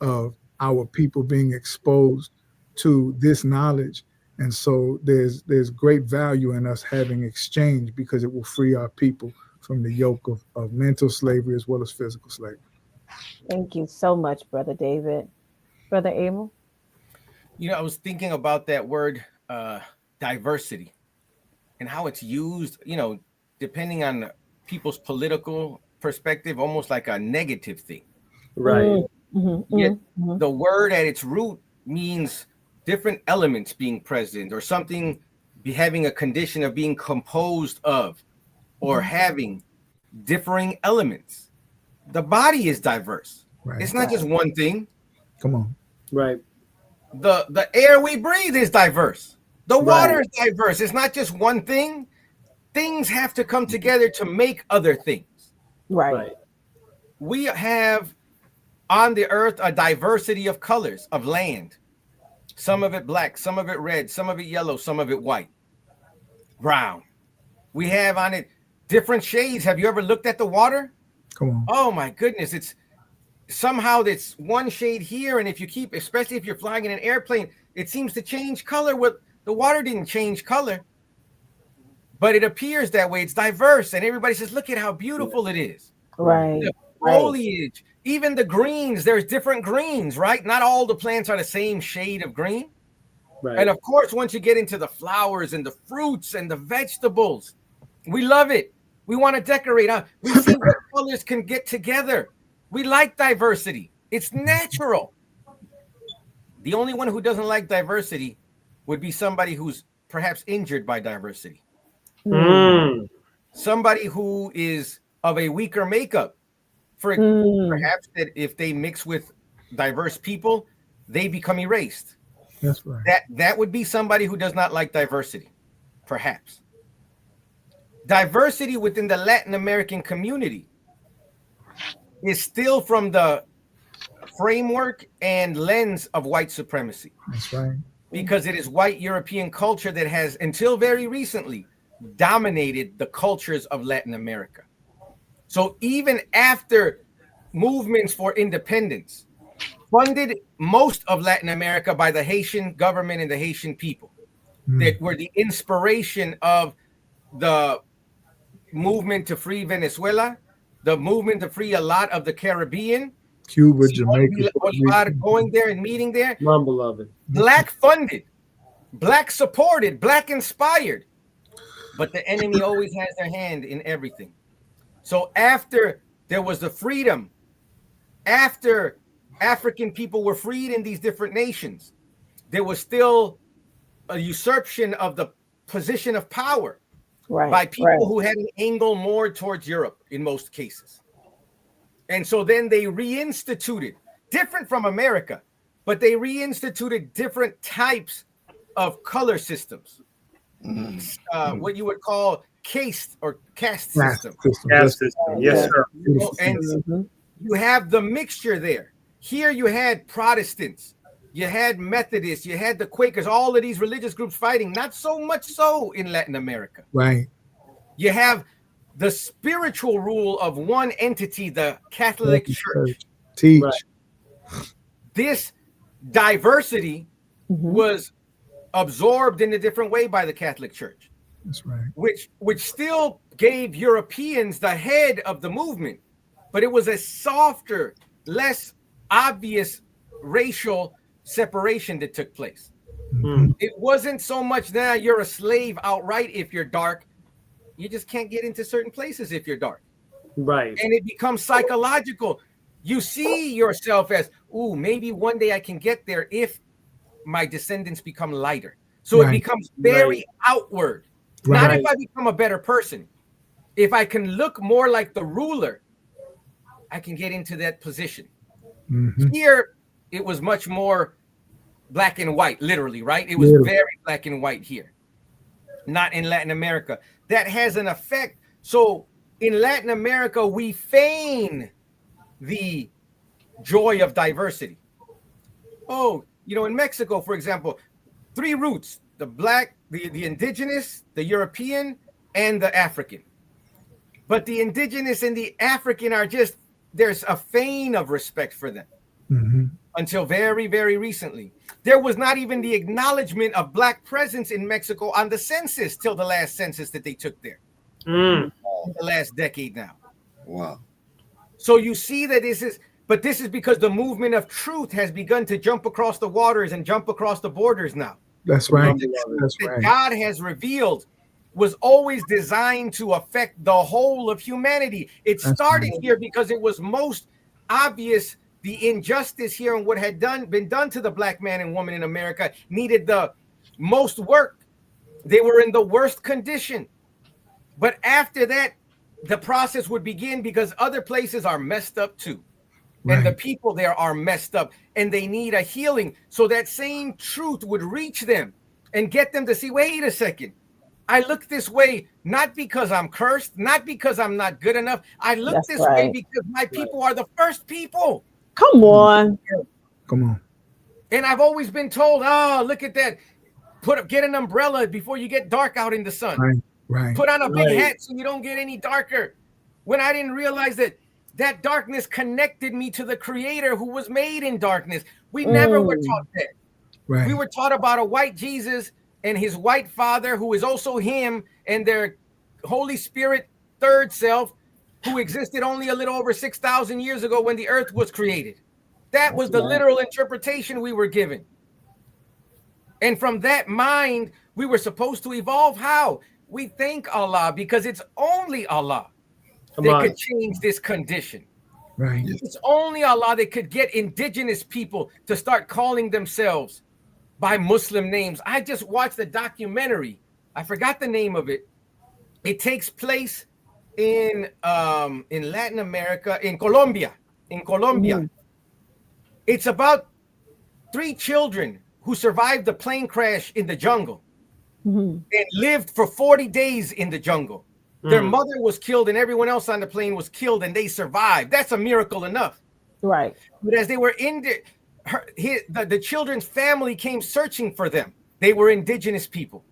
of our people being exposed to this knowledge. And so there's great value in us having exchange, because it will free our people from the yoke of mental slavery as well as physical slavery. Thank you so much, Brother David. Brother Abel? I was thinking about that word diversity and how it's used, depending on people's political perspective, almost like a negative thing. Right. Yet the word at its root means different elements being present, or something having a condition of being composed of, or having differing elements. The body is diverse. Right. It's not just one thing. Come on. Right. The air we breathe is diverse. The water Right. is diverse. It's not just one thing. Things have to come together to make other things. Right. Right. We have on the earth a diversity of colors of land. Some of it black, some of it red, some of it yellow, some of it white, brown. We have on it different shades. Have you ever looked at the water? Come on. Oh my goodness. It's somehow that's one shade here. And if you keep, especially if you're flying in an airplane, it seems to change color. The water didn't change color, but it appears that way. It's diverse. And everybody says, look at how beautiful it is. Right. The foliage, even the greens, there's different greens, right? Not all the plants are the same shade of green. Right. And of course, once you get into the flowers and the fruits and the vegetables, we love it. We want to decorate. We see what colors can get together. We like diversity. It's natural. The only one who doesn't like diversity would be somebody who's perhaps injured by diversity. Somebody who is of a weaker makeup. Perhaps that if they mix with diverse people, they become erased. That's right. That would be somebody who does not like diversity, perhaps. Diversity within the Latin American community is still from the framework and lens of white supremacy. That's right. Because it is white European culture that has, until very recently, dominated the cultures of Latin America. So even after movements for independence funded most of Latin America by the Haitian government and the Haitian people, that were the inspiration of the movement to free Venezuela, the movement to free a lot of the Caribbean, Cuba, Jamaica, going there and meeting there. Beloved. Black funded, black supported, black inspired. But the enemy always has their hand in everything. So after there was the freedom, after African people were freed in these different nations, there was still a usurpation of the position of power by people who had an angle more towards Europe in most cases. And so then they reinstituted, different from America, but they reinstituted different types of color systems. What you would call caste or caste system. Caste system. Yes, sir. And you have the mixture there. Here you had Protestants, you had Methodists, you had the Quakers, all of these religious groups fighting, not so much so in Latin America. Right. You have the spiritual rule of one entity, the Catholic Church. Teach. Right. This diversity was absorbed in a different way by the Catholic Church. That's right. Which still gave Europeans the head of the movement, but it was a softer, less obvious racial separation that took place. It wasn't so much now you're a slave outright if you're dark. You just can't get into certain places if you're dark. Right. And it becomes psychological. You see yourself as, ooh, maybe one day I can get there if my descendants become lighter. So it becomes very outward. Not if I become a better person. If I can look more like the ruler, I can get into that position. Here, it was much more black and white, literally, right? It was very black and white here. Not in Latin America. That has an effect. So in Latin America, we feign the joy of diversity. Oh, in Mexico, for example, 3 roots: the black, the indigenous, the European, and the African. But the indigenous and the African are just, there's a feign of respect for them. Until very, very recently. There was not even the acknowledgement of black presence in Mexico on the census till the last census that they took there. The last decade now. Wow. So you see that But this is because the movement of truth has begun to jump across the waters and jump across the borders now. That's right. That's right. God has revealed was always designed to affect the whole of humanity. It started here because it was most obvious the injustice here and what had been done to the black man and woman in America needed the most work. They were in the worst condition. But after that, the process would begin because other places are messed up too. Right. And the people there are messed up and they need a healing. So that same truth would reach them and get them to see, wait a second. I look this way, not because I'm cursed, not because I'm not good enough. I look this way because my people are the first people. Come on. Come on. And I've always been told, oh, look at that. Get an umbrella before you get dark out in the sun. Right. Put on a big hat so you don't get any darker. When I didn't realize that darkness connected me to the creator who was made in darkness. We never were taught that. Right. We were taught about a white Jesus and his white father, who is also him, and their Holy Spirit third self, who existed only a little over 6,000 years ago when the earth was created. That was the literal interpretation we were given. And from that mind, we were supposed to evolve. How? We thank Allah because it's only Allah that could change this condition. Right. It's only Allah that could get indigenous people to start calling themselves by Muslim names. I just watched a documentary. I forgot the name of it. It takes place in Latin America, in Colombia. It's about 3 children who survived the plane crash in the jungle and lived for 40 days in the jungle. Their mother was killed and everyone else on the plane was killed and they survived. That's a miracle enough. Right. But as they were in the children's family came searching for them. They were indigenous people.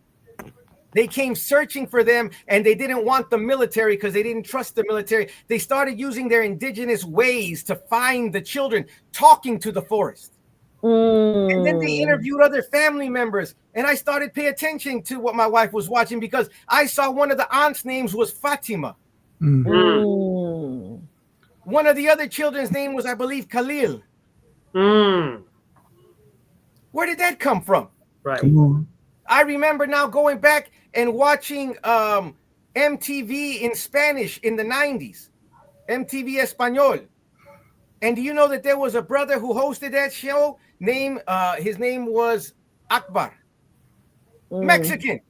They came searching for them and they didn't want the military because they didn't trust the military. They started using their indigenous ways to find the children, talking to the forest. And then they interviewed other family members. And I started paying attention to what my wife was watching because I saw one of the aunts' names was Fatima. One of the other children's name was, I believe, Khalil. Where did that come from? Right. I remember now going back and watching MTV in Spanish in the 90s. MTV Español. And do you know that there was a brother who hosted that show? His name was Akbar. Mexican.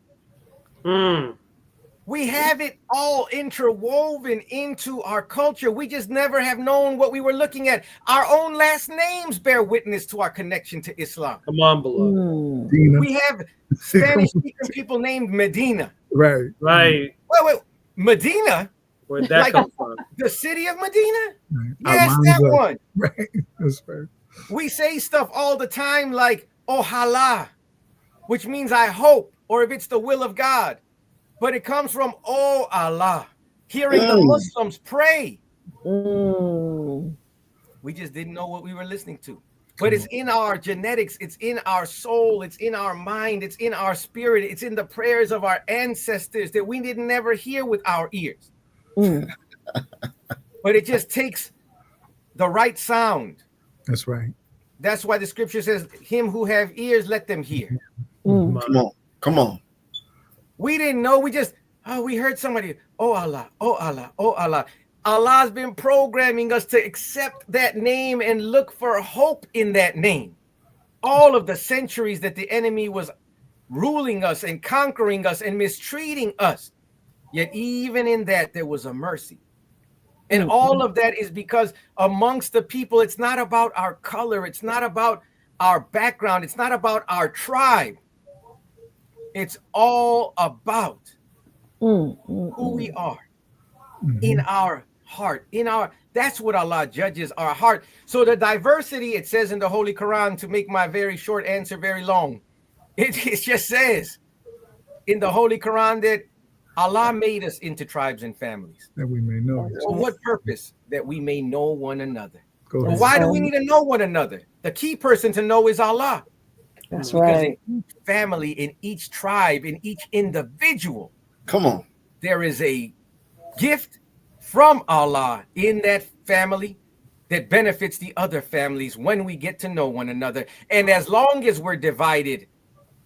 We have it all interwoven into our culture. We just never have known what we were looking at. Our own last names bear witness to our connection to Islam. Come on, beloved. We have Spanish-speaking people named Medina. Right. Wait. Medina? Where'd that come from? The city of Medina? Right. Yes, that one. Right. That's right. We say stuff all the time like Ojalá, which means I hope, or if it's the will of God. But it comes from Oh Allah, hearing the Muslims pray. We just didn't know what we were listening to. But it's in our genetics, it's in our soul, it's in our mind, it's in our spirit, it's in the prayers of our ancestors that we didn't never hear with our ears. But it just takes the right sound. That's right. That's why the scripture says, him who have ears, let them hear. Come on. We didn't know. We heard somebody, oh Allah, oh Allah, oh Allah. Allah's been programming us to accept that name and look for hope in that name. All of the centuries that the enemy was ruling us and conquering us and mistreating us. Yet even in that, there was a mercy. And all of that is because amongst the people, it's not about our color. It's not about our background. It's not about our tribe. It's all about who we are in our heart. That's what Allah judges, our heart. So the diversity, it says in the Holy Quran, to make my very short answer very long, it just says in the Holy Quran that Allah made us into tribes and families. That we may know. For what purpose? That we may know one another. Well, why do we need to know one another? The key person to know is Allah. That's because right. in each family, in each tribe, in each individual, Come on. there is a gift from Allah in that family, that benefits the other families when we get to know one another. And as long as we're divided,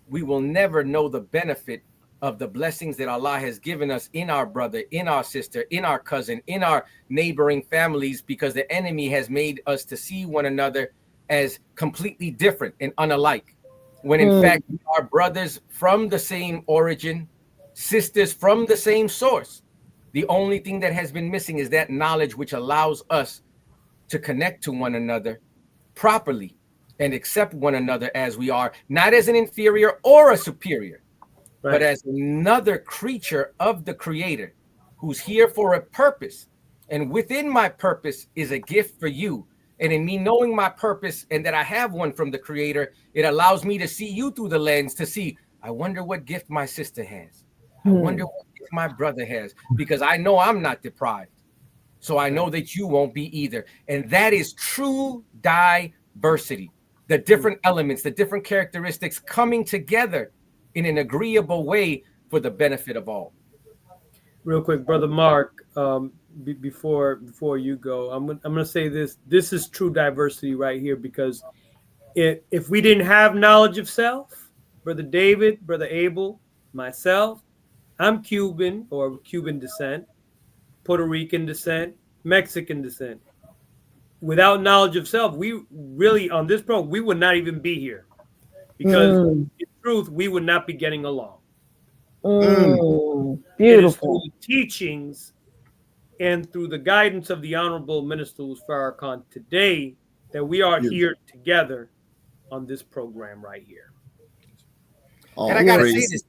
we will never know the benefit of the blessings that Allah has given us in our brother, in our sister, in our cousin, in our neighboring families, because the enemy has made us to see one another as completely different and unalike, when in fact we are brothers from the same origin, sisters from the same source. The only thing that has been missing is that knowledge which allows us to connect to one another properly and accept one another as we are, not as an inferior or a superior, but as another creature of the Creator who's here for a purpose. And within my purpose is a gift for you. And in me knowing my purpose and that I have one from the Creator, it allows me to see you through the lens to see, I wonder what gift my sister has. I wonder what gift my brother has, because I know I'm not deprived. So I know that you won't be either. And that is true diversity. The different elements, the different characteristics coming together in an agreeable way for the benefit of all. Real quick, Brother Mark, before you go, I'm gonna say this. This is true diversity right here, because if we didn't have knowledge of self, Brother David, Brother Abel, myself, I'm Cuban or Cuban descent, Puerto Rican descent, Mexican descent. Without knowledge of self, we really, on this program, we would not even be here, because in truth, we would not be getting along. Beautiful. It is through the teachings and through the guidance of the Honorable Minister Louis Farrakhan today that we are here together on this program right here. And I gotta say this,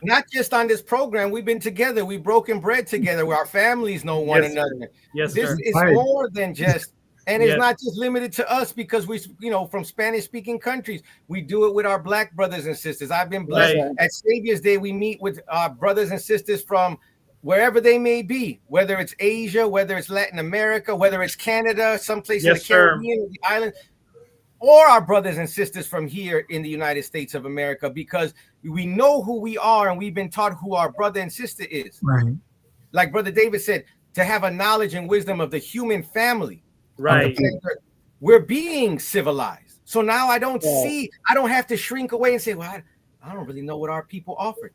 not just on this program, we've been together, we've broken bread together, where our families know one another. Yes, this is more than just, and it's not just limited to us, because we, from Spanish-speaking countries, we do it with our Black brothers and sisters. I've been blessed. At Savior's Day, we meet with our brothers and sisters from wherever they may be, whether it's Asia, whether it's Latin America, whether it's Canada, someplace in the Caribbean, the island, or our brothers and sisters from here in the United States of America, because we know who we are and we've been taught who our brother and sister is. Right. Like Brother David said, to have a knowledge and wisdom of the human family. Right. We're being civilized. So now I don't have to shrink away and say, well, I don't really know what our people offered.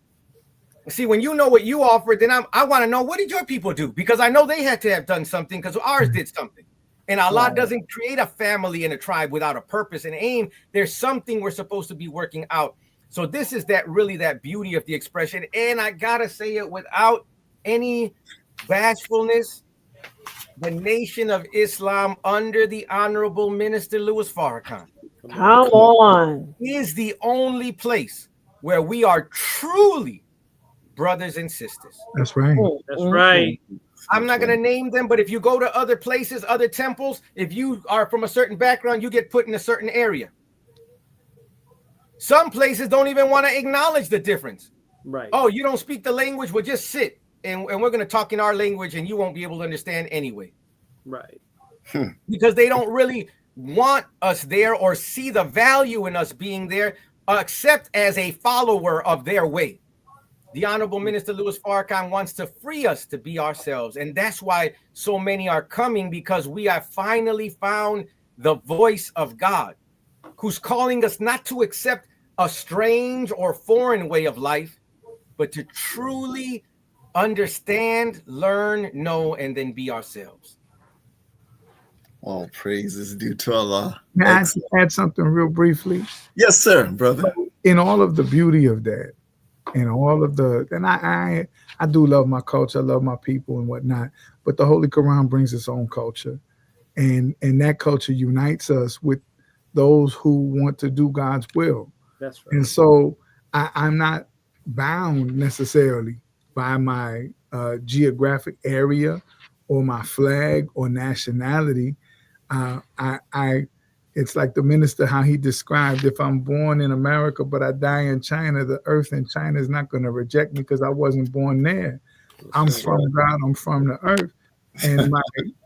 See, when you know what you offered, then I want to know, what did your people do? Because I know they had to have done something, because ours did something. And Allah doesn't create a family and a tribe without a purpose and aim. There's something we're supposed to be working out. So this is that beauty of the expression. And I gotta say it without any bashfulness, the Nation of Islam under the Honorable Minister Louis Farrakhan Come on. is the only place where we are truly brothers and sisters. That's right. That's right. I'm not going to name them, but if you go to other places, other temples, if you are from a certain background, you get put in a certain area. Some places don't even want to acknowledge the difference. Right. Oh, you don't speak the language? Well, just sit, and we're going to talk in our language, and you won't be able to understand anyway. Right. Because they don't really want us there or see the value in us being there, except as a follower of their way. The Honorable Minister Louis Farrakhan wants to free us to be ourselves. And that's why so many are coming, because we have finally found the voice of God, who's calling us not to accept a strange or foreign way of life, but to truly understand, learn, know, and then be ourselves. All praise is due to Allah. May I add something real briefly? Yes, sir, brother. In all of the beauty of that, and all of the, and I do love my culture, I love my people and whatnot, but the Holy Quran brings its own culture, and that culture unites us with those who want to do God's will. That's right. And so I'm not bound necessarily by my geographic area or my flag or nationality. It's like the minister, how he described, if I'm born in America, but I die in China, the earth in China is not going to reject me because I wasn't born there. I'm from God, I'm from the earth.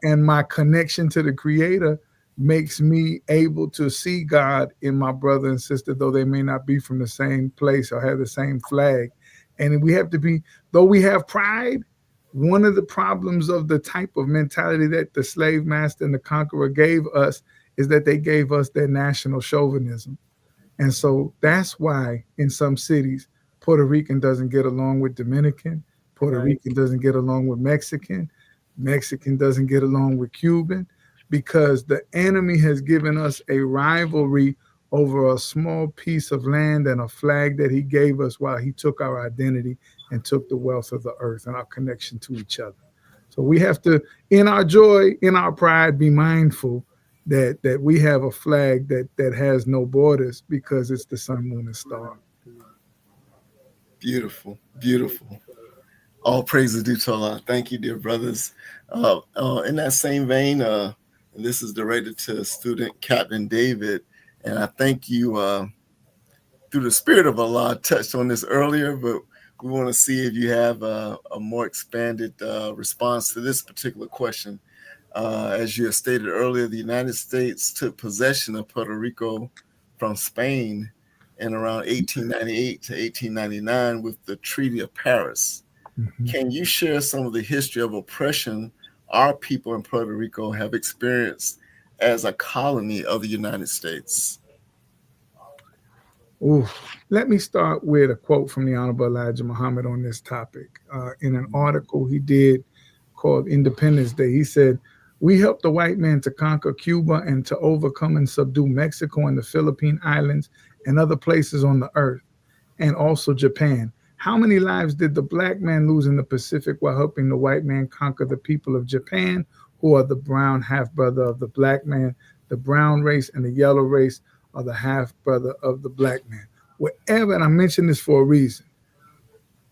And my connection to the Creator makes me able to see God in my brother and sister, though they may not be from the same place or have the same flag. And we have to be, though we have pride, one of the problems of the type of mentality that the slave master and the conqueror gave us is that they gave us their national chauvinism. And so that's why in some cities, Puerto Rican doesn't get along with Dominican, Puerto Rican doesn't get along with Mexican, Mexican doesn't get along with Cuban, because the enemy has given us a rivalry over a small piece of land and a flag that he gave us while he took our identity and took the wealth of the earth and our connection to each other. So we have to, in our joy, in our pride, be mindful that we have a flag that has no borders because it's the sun, moon, and star. Beautiful, beautiful. All praises due to Allah. Thank you, dear brothers. In that same vein, this is directed to student Captain David, and I thank you through the spirit of Allah. Touched on this earlier, but we want to see if you have a more expanded response to this particular question. As you have stated earlier, the United States took possession of Puerto Rico from Spain in around 1898 to 1899 with the Treaty of Paris. Mm-hmm. Can you share some of the history of oppression our people in Puerto Rico have experienced as a colony of the United States? Ooh. Let me start with a quote from the Honorable Elijah Muhammad on this topic. In an article he did called Independence Day, he said, "We helped the white man to conquer Cuba and to overcome and subdue Mexico and the Philippine Islands and other places on the earth, and also Japan. How many lives did the black man lose in the Pacific while helping the white man conquer the people of Japan, who are the brown half-brother of the black man? The brown race and the yellow race are the half-brother of the black man." Wherever, and I mention this for a reason,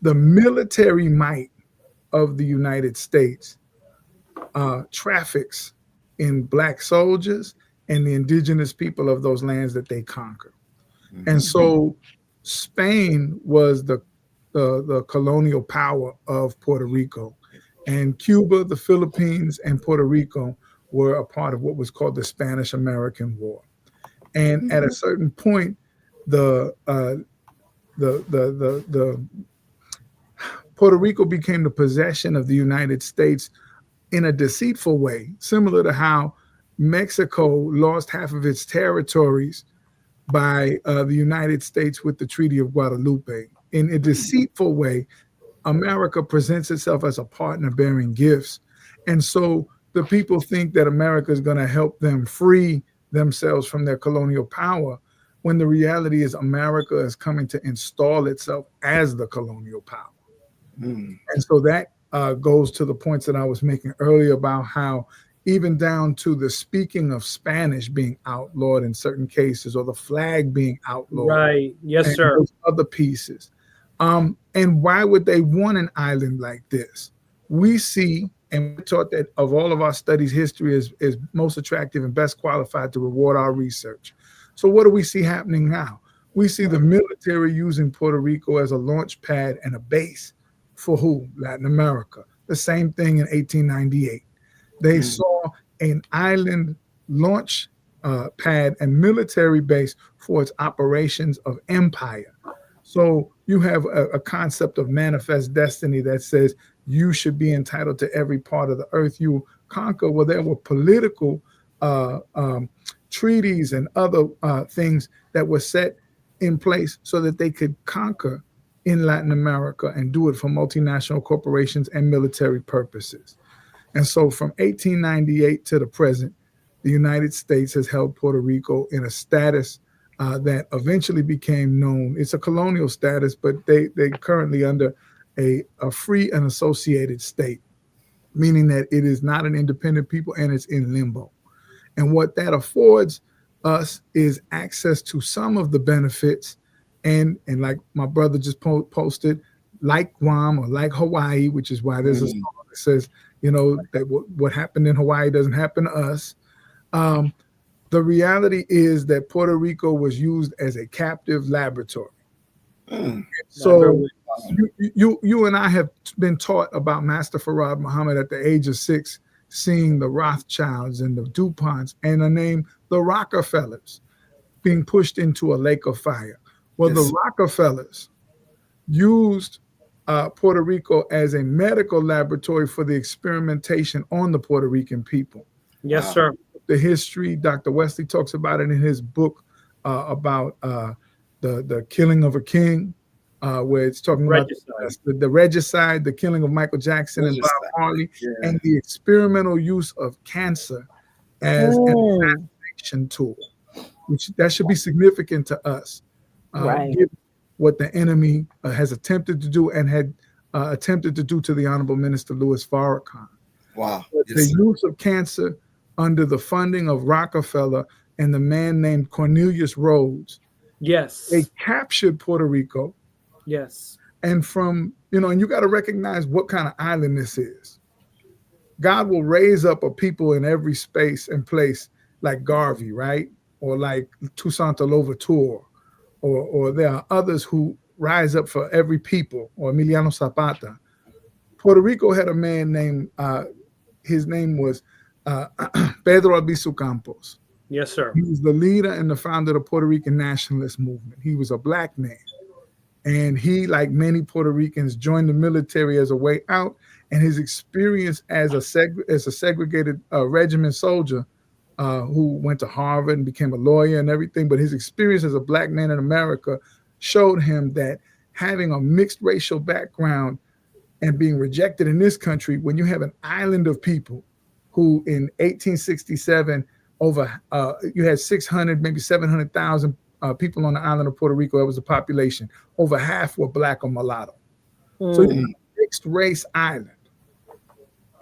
the military might of the United States traffics in black soldiers and the indigenous people of those lands that they conquer. Mm-hmm. And so Spain was the colonial power of Puerto Rico, and Cuba, the Philippines, and Puerto Rico were a part of what was called the Spanish-American War. And at a certain point, the Puerto Rico became the possession of the United States in a deceitful way, similar to how Mexico lost half of its territories by the United States with the Treaty of Guadalupe. In a deceitful way, America presents itself as a partner bearing gifts. And so the people think that America is going to help them free themselves from their colonial power, when the reality is America is coming to install itself as the colonial power. Mm. And so that goes to the points that I was making earlier about how even down to the speaking of Spanish being outlawed in certain cases, or the flag being outlawed. Right. Yes, sir. Those other pieces. And why would they want an island like this? We see, and we're taught that of all of our studies, history is most attractive and best qualified to reward our research. So what do we see happening now? We see the military using Puerto Rico as a launch pad and a base for who? Latin America. The same thing in 1898. They saw an island launch pad and military base for its operations of empire. So you have a concept of manifest destiny that says you should be entitled to every part of the earth you conquer. Well, there were political treaties and other things that were set in place so that they could conquer in Latin America and do it for multinational corporations and military purposes. And so from 1898 to the present, the United States has held Puerto Rico in a status that eventually became known. It's a colonial status, but they're currently under a free and associated state, meaning that it is not an independent people and it's in limbo. And what that affords us is access to some of the benefits. And like my brother just posted, like Guam or like Hawaii, which is why there's a song that says, you know, that what happened in Hawaii doesn't happen to us. The reality is that Puerto Rico was used as a captive laboratory. So you and I have been taught about Master Farad Muhammad at the age of 6, seeing the Rothschilds and the DuPonts and the name the Rockefellers being pushed into a lake of fire. Well, yes. The Rockefellers used Puerto Rico as a medical laboratory for the experimentation on the Puerto Rican people. Yes, sir. The history, Dr. Wesley talks about it in his book about the killing of a king, where it's talking Regicide. about the regicide, the killing of Michael Jackson and Bob Marley, and the experimental use of cancer as an assassination tool, which that should be significant to us. Right. Given what the enemy has attempted to do and had attempted to do to the Honorable Minister Louis Farrakhan. Wow. The use of cancer under the funding of Rockefeller and the man named Cornelius Rhodes. Yes. They captured Puerto Rico. Yes. And from, and you got to recognize what kind of island this is. God will raise up a people in every space and place like Garvey, right? Or like Toussaint Louverture, or there are others who rise up for every people, or Emiliano Zapata. Puerto Rico had a man named, his name was Pedro Albizu Campos. Yes, sir. He was the leader and the founder of the Puerto Rican nationalist movement. He was a black man. And he, like many Puerto Ricans, joined the military as a way out. And his experience as a segregated regiment soldier who went to Harvard and became a lawyer and everything, but his experience as a black man in America showed him that having a mixed racial background and being rejected in this country, when you have an island of people who in 1867, you had 600, maybe 700,000 people on the island of Puerto Rico. That was the population. Over half were black or mulatto. So you have a mixed race island.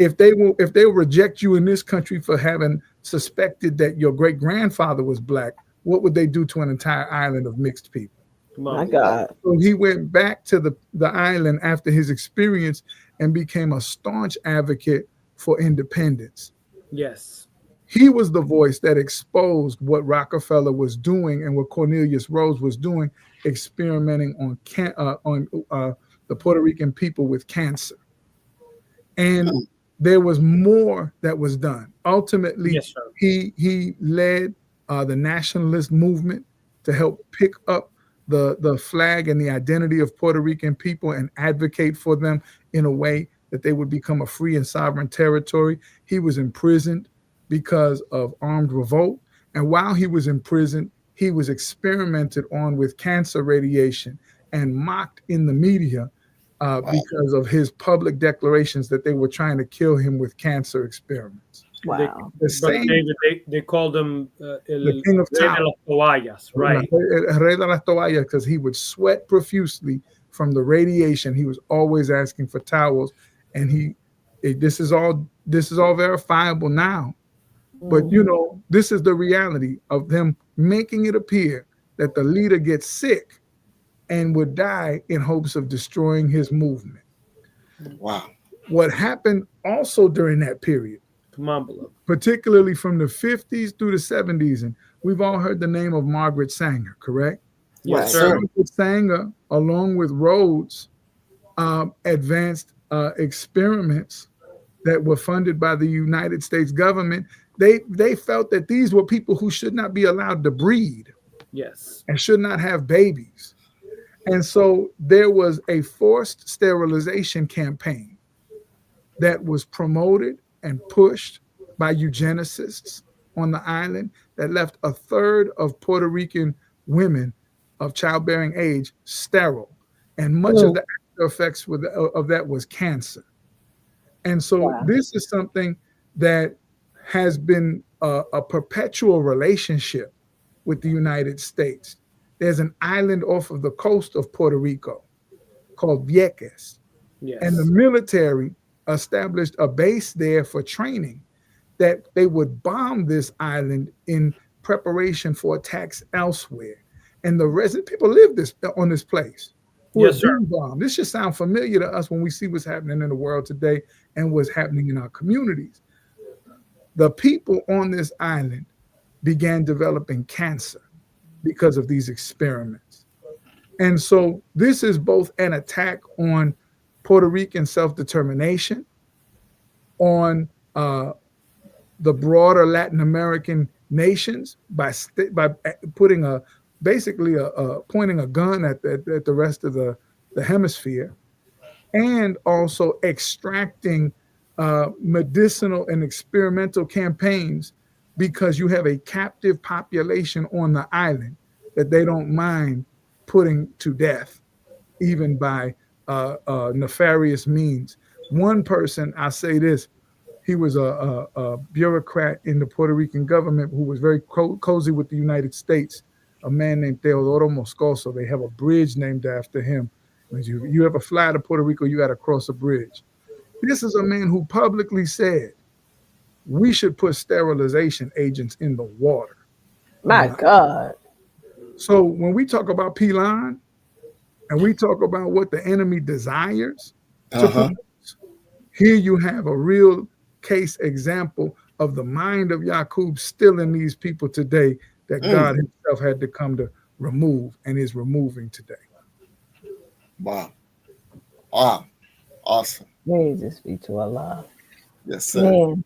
If they will reject you in this country for having suspected that your great grandfather was black, what would they do to an entire island of mixed people? My God. So he went back to the island after his experience and became a staunch advocate for independence. Yes. He was the voice that exposed what Rockefeller was doing and what Cornelius Rhodes was doing, experimenting on the Puerto Rican people with cancer. And there was more that was done. Ultimately, yes, sir. he led the nationalist movement to help pick up the flag and the identity of Puerto Rican people and advocate for them in a way that they would become a free and sovereign territory. He was imprisoned because of armed revolt. And while he was in prison, he was experimented on with cancer radiation and mocked in the media because of his public declarations that they were trying to kill him with cancer experiments. Wow. They called him the king of Rey de las Toallas, right? Rey de las Toallas, because he would sweat profusely from the radiation. He was always asking for towels, and this is all verifiable now. But this is the reality of them making it appear that the leader gets sick and would die in hopes of destroying his movement. Wow. What happened also during that period, particularly from the 50s through the 70s, and we've all heard the name of Margaret Sanger, correct? Yes, sir. Margaret Sanger, along with Rhodes, advanced experiments that were funded by the United States government. They felt that these were people who should not be allowed to breed. Yes. And should not have babies. And so there was a forced sterilization campaign that was promoted and pushed by eugenicists on the island that left a third of Puerto Rican women of childbearing age sterile. And much of the after effects of that was cancer. And so this is something that has been a perpetual relationship with the United States. There's an island off of the coast of Puerto Rico called Vieques. Yes. And the military established a base there for training that they would bomb this island in preparation for attacks elsewhere. And the resident people live on this place. Yes, sir. Bombed. This should sound familiar to us when we see what's happening in the world today and what's happening in our communities. The people on this island began developing cancer because of these experiments. And so this is both an attack on Puerto Rican self-determination, on the broader Latin American nations by putting pointing a gun at the rest of the hemisphere, and also extracting medicinal and experimental campaigns, because you have a captive population on the island that they don't mind putting to death, even by nefarious means. One person, I say this, he was a bureaucrat in the Puerto Rican government who was very cozy with the United States, a man named Teodoro Moscoso. They have a bridge named after him. When you ever fly to Puerto Rico, you got to cross a bridge. This is a man who publicly said we should put sterilization agents in the water. My God. So when we talk about Pilon and we talk about what the enemy desires to produce, here you have a real case example of the mind of Yaqub still in these people today that God himself had to come to remove and is removing today. Wow. Wow. Awesome. Praises be to Allah. Yes, sir. Man.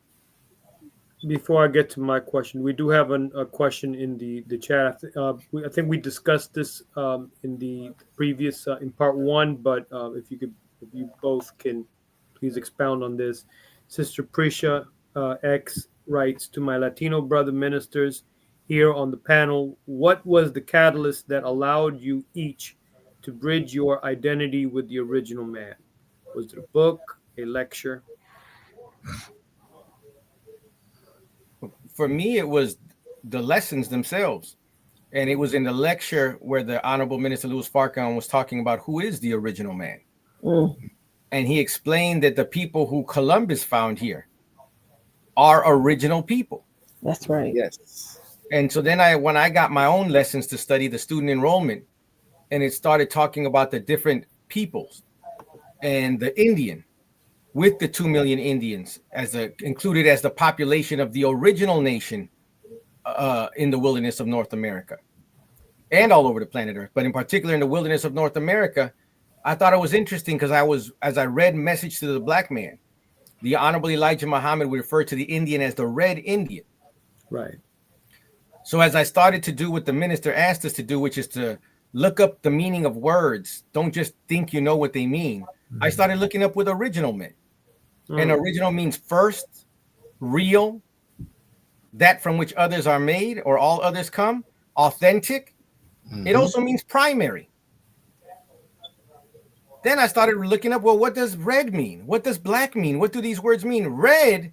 Before I get to my question, we do have a question in the chat. I think we discussed this in the previous in part one, but if you both can please expound on this. Sister Prisha X writes, to my Latino brother ministers here on the panel, what was the catalyst that allowed you each to bridge your identity with the original man? Was it a book, a lecture? For me, it was the lessons themselves. And it was in the lecture where the Honorable Minister Louis Farrakhan was talking about who is the original man. And he explained that the people who Columbus found here are original people. That's right. Yes. And so then when I got my own lessons to study the student enrollment, and it started talking about the different peoples and the Indian, with the 2 million Indians included as the population of the original nation in the wilderness of North America and all over the planet Earth, but in particular in the wilderness of North America, I thought it was interesting because as I read Message to the Black Man, the Honorable Elijah Muhammad would refer to the Indian as the Red Indian. Right. So as I started to do what the minister asked us to do, which is to look up the meaning of words, don't just think you know what they mean. I started looking up what original meant. And original means first, real, that from which others are made or all others come, authentic. It also means primary. Then I started looking up, well, what does red mean? What does black mean? What do these words mean? Red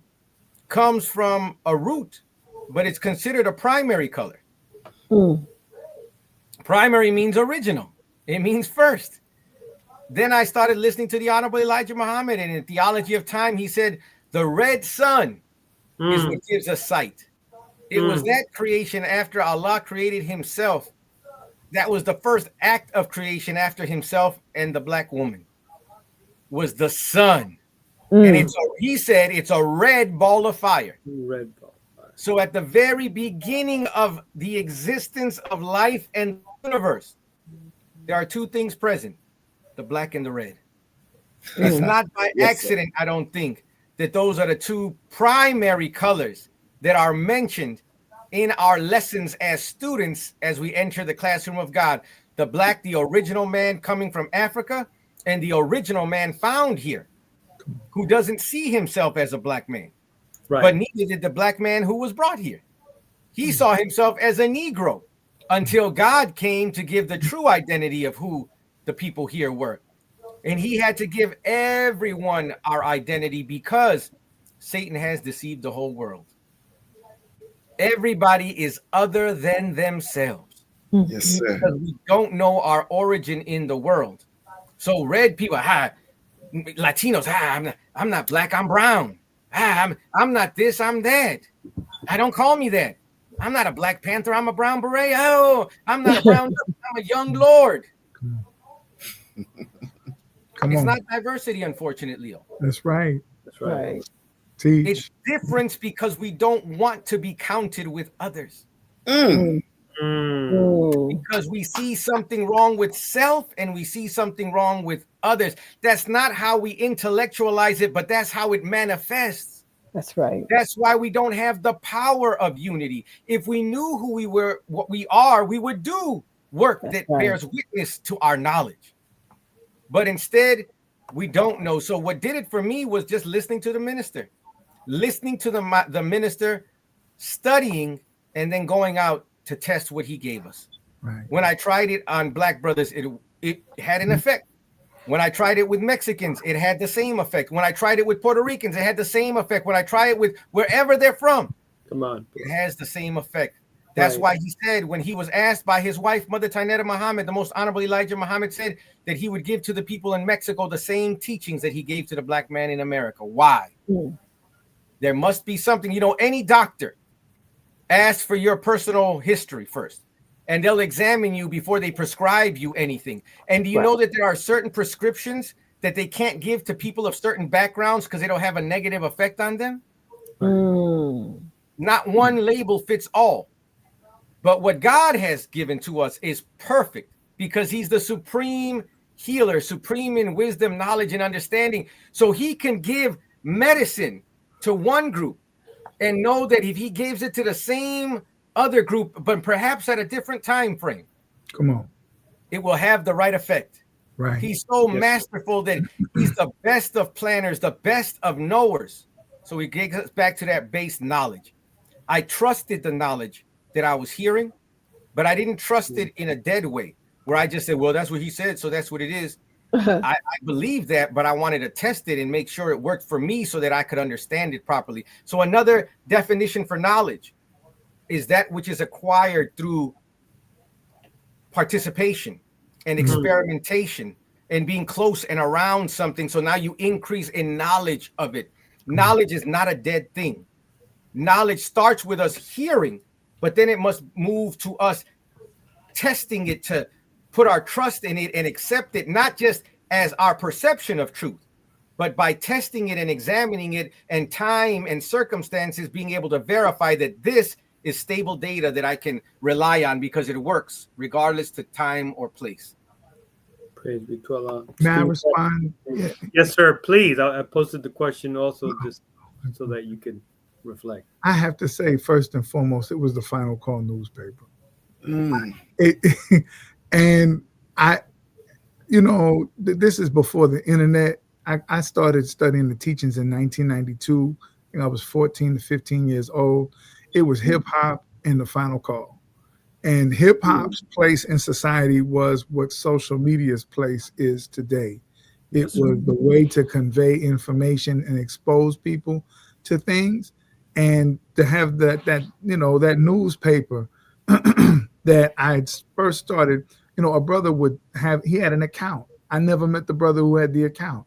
comes from a root, but it's considered a primary color. Primary means original. It means first. Then I started listening to the Honorable Elijah Muhammad, and in Theology of Time, he said, the red sun is what gives us sight. It was that creation after Allah created himself. That was the first act of creation after himself and the black woman, was the sun. And he said it's a red ball of fire. Red ball of fire. So at the very beginning of the existence of life and the universe, there are two things present, the black and the red. It's not by accident, I don't think, that those are the two primary colors that are mentioned in our lessons as students as we enter the classroom of God. The black, the original man coming from Africa, and the original man found here, who doesn't see himself as a black man. Right. But neither did the black man who was brought here. He saw himself as a Negro until God came to give the true identity of who the people here were. And he had to give everyone our identity because Satan has deceived the whole world. Everybody is other than themselves. Yes, sir. Because we don't know our origin in the world. So red people, Latinos, I'm not black, I'm brown. I'm not this, I'm that. Don't call me that. I'm not a Black Panther, I'm a brown beret. Oh, I'm not a brown, I'm a young lord. It's not diversity, unfortunately. That's right. That's right. Teach. It's difference because we don't want to be counted with others. Mm. Because we see something wrong with self and we see something wrong with others. That's not how we intellectualize it, but that's how it manifests. That's right. That's why we don't have the power of unity. If we knew who we were, what we are, we would do work that bears witness to our knowledge. But instead, We don't know. So what did it for me was just listening to the minister, the minister, studying, and then going out to test what he gave us. Right. When I tried it on black brothers, it had an effect. When I tried it with Mexicans, it had the same effect. When I tried it with Puerto Ricans, it had the same effect. When I try it with wherever they're from, Come on. it has the same effect. That's why he said, when he was asked by his wife, Mother Taineta Muhammad, the most honorable Elijah Muhammad, said that he would give to the people in Mexico the same teachings that he gave to the black man in America. Why? There must be something. You know, any doctor asks for your personal history first, and they'll examine you before they prescribe you anything. And do you know that there are certain prescriptions that they can't give to people of certain backgrounds because they don't have a negative effect on them? Not one label fits all. But what God has given to us is perfect because he's the supreme healer, supreme in wisdom, knowledge, and understanding. So he can give medicine to one group and know that if he gives it to the same other group, but perhaps at a different time frame, Come on. it will have the right effect. Right. He's so masterful that he's the best of planners, the best of knowers. So he gets us back to that base knowledge. I trusted the knowledge that I was hearing, but I didn't trust it in a dead way where I just said, well, that's what he said, so that's what it is. I believe that, but I wanted to test it and make sure it worked for me so that I could understand it properly. So another definition for knowledge is that which is acquired through participation and experimentation and being close and around something. So now you increase in knowledge of it. Knowledge is not a dead thing. Knowledge starts with us hearing, but then it must move to us testing it to put our trust in it and accept it, not just as our perception of truth, but by testing it and examining it and time and circumstances, being able to verify that this is stable data that I can rely on because it works regardless to time or place. Praise be to Allah. May I respond? Yeah. Yes, sir. Please. I posted the question also just so that you can reflect. I have to say, first and foremost, it was the Final Call newspaper. And I, you know, this is before the internet. I started studying the teachings in 1992. I think I was 14 to 15 years old. It was hip hop and the Final Call. And hip hop's place in society was what social media's place is today. It was the way to convey information and expose people to things. And to have that you know, that newspaper that I first started, you know, a brother he had an account. I never met the brother who had the account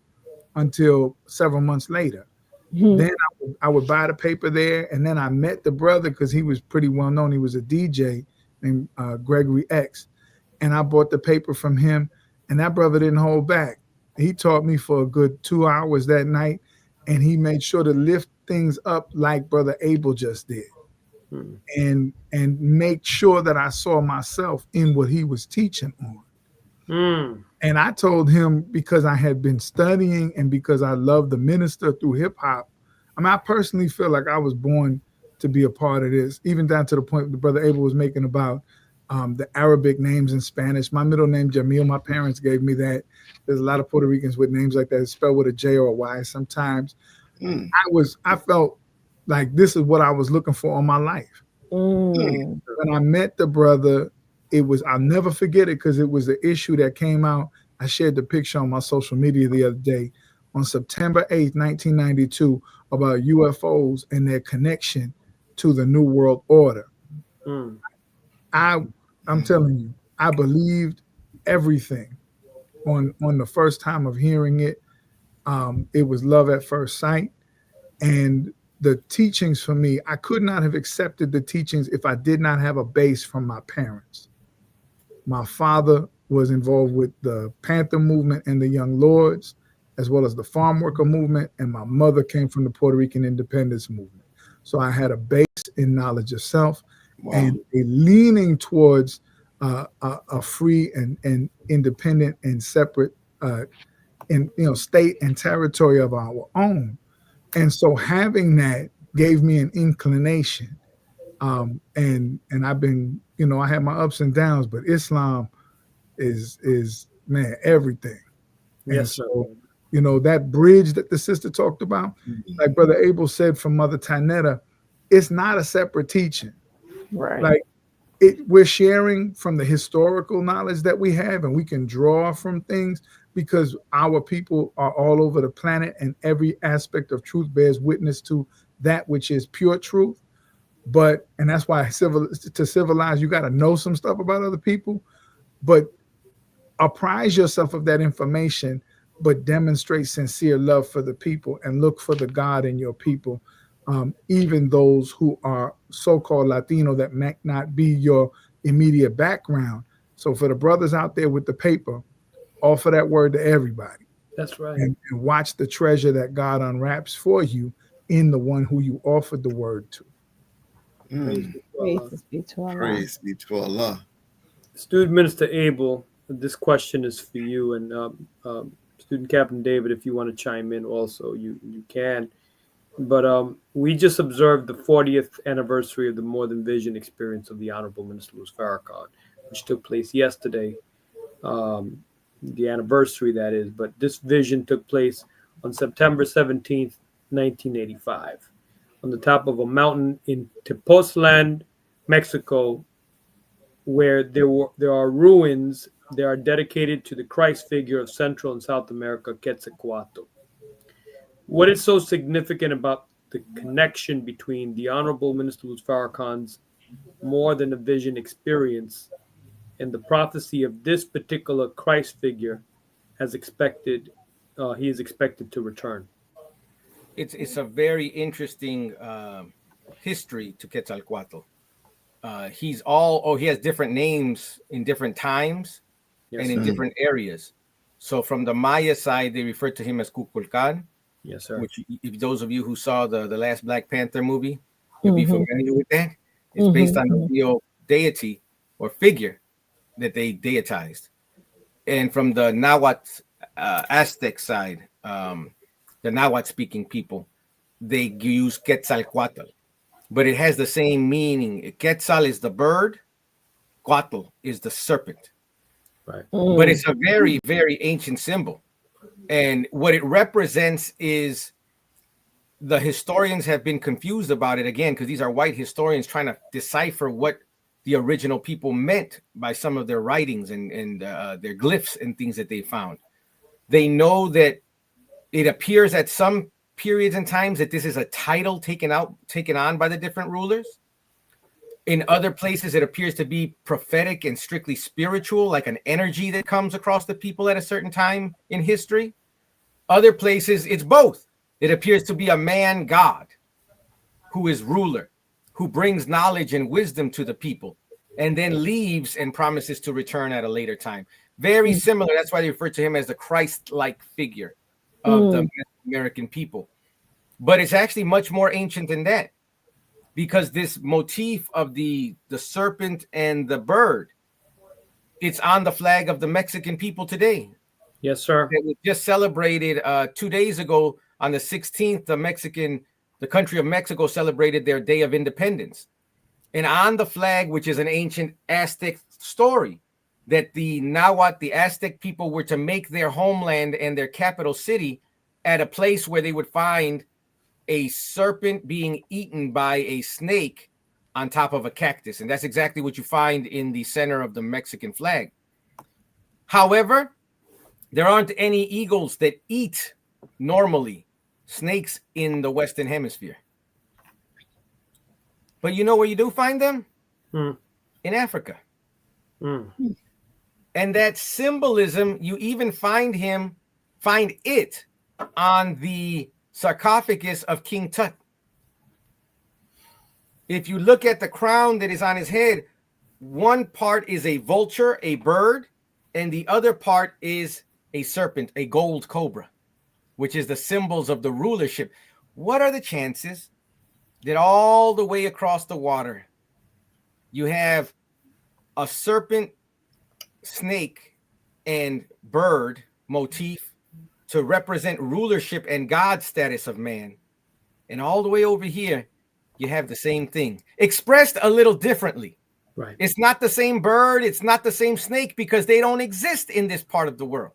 until several months later. Then I would buy the paper there, and then I met the brother because he was pretty well known. He was a DJ named Gregory X, and I bought the paper from him, and that brother didn't hold back. He taught me for a good 2 hours that night, and he made sure to lift things up like Brother Abel just did, and make sure that I saw myself in what he was teaching on. And I told him, because I had been studying and because I love the minister through hip hop, I mean, I personally feel like I was born to be a part of this, even down to the point the Brother Abel was making about the Arabic names in Spanish. My middle name, Jamil, my parents gave me that. There's a lot of Puerto Ricans with names like that. It's spelled with a J or a Y sometimes. I felt like this is what I was looking for in my life. When I met the brother, I'll never forget it because it was the issue that came out. I shared the picture on my social media the other day on September 8th, 1992, about UFOs and their connection to the New World Order. I'm telling you, I believed everything on the first time of hearing it. It was love at first sight. And the teachings for me, I could not have accepted the teachings if I did not have a base from my parents. My father was involved with the Panther movement and the Young Lords, as well as the farm worker movement. And my mother came from the Puerto Rican independence movement. So I had a base in knowledge of self and a leaning towards a free and independent and separate state and territory of our own. And so having that gave me an inclination. And I've been, I had my ups and downs, but Islam is man, everything. Yes, and so You know, that bridge that the sister talked about, Mhm. like Brother Abel said from Mother Tanetta, it's not a separate teaching. Right. Like we're sharing from the historical knowledge that we have, and we can draw from things because our people are all over the planet, and every aspect of truth bears witness to that which is pure truth. And that's why to civilize, you got to know some stuff about other people, but apprise yourself of that information, but demonstrate sincere love for the people and look for the God in your people. Even those who are so-called Latino that might not be your immediate background. So for the brothers out there with the paper, offer that word to everybody. That's right. And watch the treasure that God unwraps for you in the one who you offered the word to. Praise Mm. be to Allah. Praises be to Allah. Praise be to Allah. Student Minister Abel, this question is for you, and Student Captain David, if you want to chime in also, you can. But we just observed the 40th anniversary of the More Than Vision experience of the Honorable Minister Louis Farrakhan, which took place yesterday. The anniversary, that is. But this vision took place on September 17th, 1985, on the top of a mountain in Tepoztlan, Mexico, where there are ruins that are dedicated to the Christ figure of Central and South America, Quetzalcoatl. What is so significant about the connection between the Honorable Minister Louis Farrakhan's More Than a Vision experience and the prophecy of this particular Christ figure as expected, he is expected to return? It's a very interesting history to Quetzalcoatl. He has different names in different times Yes, and in sir. different areas. So from the Maya side, they refer to him as Kukulkan, Yes, sir. which, if those of you who saw the last Black Panther movie, you'll be Mhm. familiar with that. It's based on the real deity or figure that they deitized. And from the Nahuatl Aztec side, the Nahuatl speaking people, they use Quetzalcoatl, but it has the same meaning. Quetzal is the bird, Coatl is the serpent. Right. But it's a very, very ancient symbol. And what it represents is, the historians have been confused about it again, because these are white historians trying to decipher what the original people meant by some of their writings and their glyphs and things that they found. They know that it appears at some periods and times that this is a title taken on by the different rulers. In other places, it appears to be prophetic and strictly spiritual, like an energy that comes across the people at a certain time in history. Other places, it's both. It appears to be a man God who is ruler, who brings knowledge and wisdom to the people, and then leaves and promises to return at a later time. Very similar. That's why they refer to him as the Christ-like figure of the American people. But it's actually much more ancient than that, because this motif of the serpent and the bird, it's on the flag of the Mexican people today. Yes, sir. It was just celebrated 2 days ago on the 16th. The country of Mexico celebrated their Day of Independence. And on the flag, which is an ancient Aztec story, that the Nahuatl, the Aztec people, were to make their homeland and their capital city at a place where they would find a serpent being eaten by a snake on top of a cactus. And that's exactly what you find in the center of the Mexican flag. However, there aren't any eagles that eat normally snakes in the Western Hemisphere. But you know where you do find them? In Africa. And that symbolism, you even find it on the sarcophagus of King Tut. If you look at the crown that is on his head, one part is a vulture, a bird, and the other part is a serpent, a gold cobra, which is the symbols of the rulership. What are the chances that all the way across the water you have a serpent, snake, and bird motif to represent rulership and God status of man, and all the way over here you have the same thing expressed a little differently? Right. It's not the same bird, it's not the same snake, because they don't exist in this part of the world.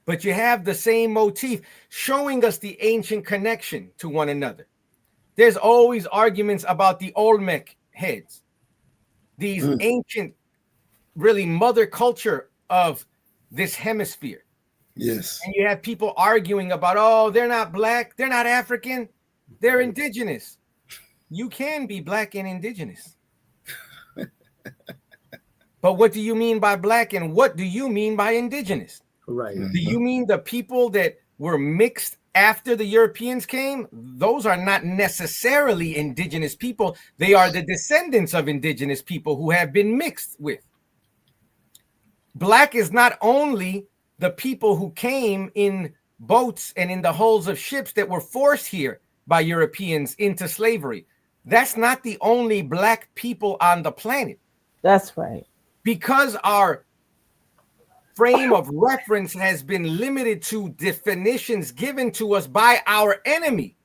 but you have the same motif showing us the ancient connection to one another. There's always arguments about the Olmec heads, these ancient, really mother culture of this hemisphere. Yes. And you have people arguing about, oh, they're not black, they're not African, they're indigenous. You can be black and indigenous. But what do you mean by black and what do you mean by indigenous? Right. Do you mean the people that were mixed after the Europeans came? Those are not necessarily indigenous people. They are the descendants of indigenous people who have been mixed with. Black is not only the people who came in boats and in the hulls of ships that were forced here by Europeans into slavery. That's not the only black people on the planet. That's right. Because our frame of reference has been limited to definitions given to us by our enemy.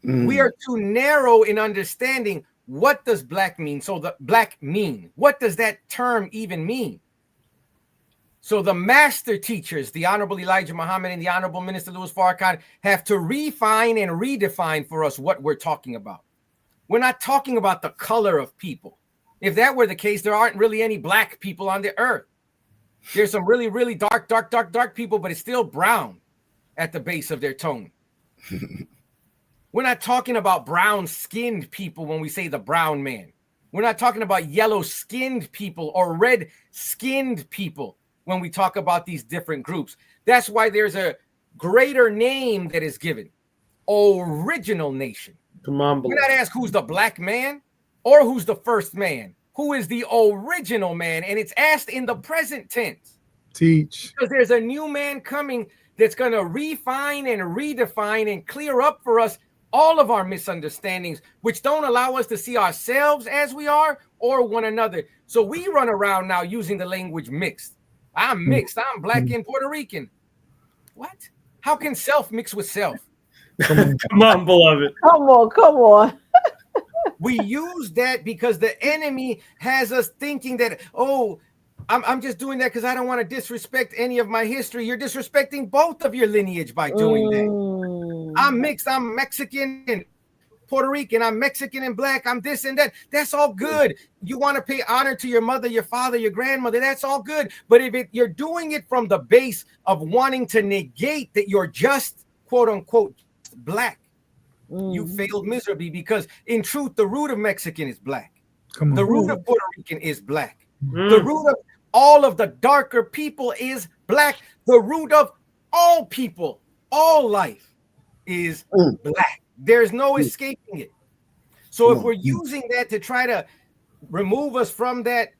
We are too narrow in understanding what does black mean. So the black mean, what does that term even mean? So the master teachers, the Honorable Elijah Muhammad and the Honorable Minister Louis Farrakhan, have to refine and redefine for us what we're talking about. We're not talking about the color of people. If that were the case, there aren't really any black people on the earth. There's some really, really dark people, but it's still brown at the base of their tone. We're not talking about brown-skinned people when we say the brown man. We're not talking about yellow-skinned people or red-skinned people when we talk about these different groups. That's why there's a greater name that is given. Original nation. Come on, We're not asked who's the black man or who's the first man. Who is the original man? And it's asked in the present tense. Teach. Because there's a new man coming that's going to refine and redefine and clear up for us all of our misunderstandings, which don't allow us to see ourselves as we are or one another. So we run around now using the language mixed. I'm mixed. I'm black and Puerto Rican. What? How can self mix with self? Come on, beloved. Come on. We use that because the enemy has us thinking that, oh, I'm just doing that because I don't want to disrespect any of my history. You're disrespecting both of your lineage by doing that. I'm mixed. I'm Mexican and Puerto Rican. I'm Mexican and black. I'm this and that. That's all good. You want to pay honor to your mother, your father, your grandmother. That's all good. But if you're doing it from the base of wanting to negate that you're just, quote unquote, black, you failed miserably, because in truth, the root of Mexican is black. The root of Puerto Rican is black. The root of all of the darker people is black. The root of all people, all life is black. There's no escaping it. So if we're using that to try to remove us from that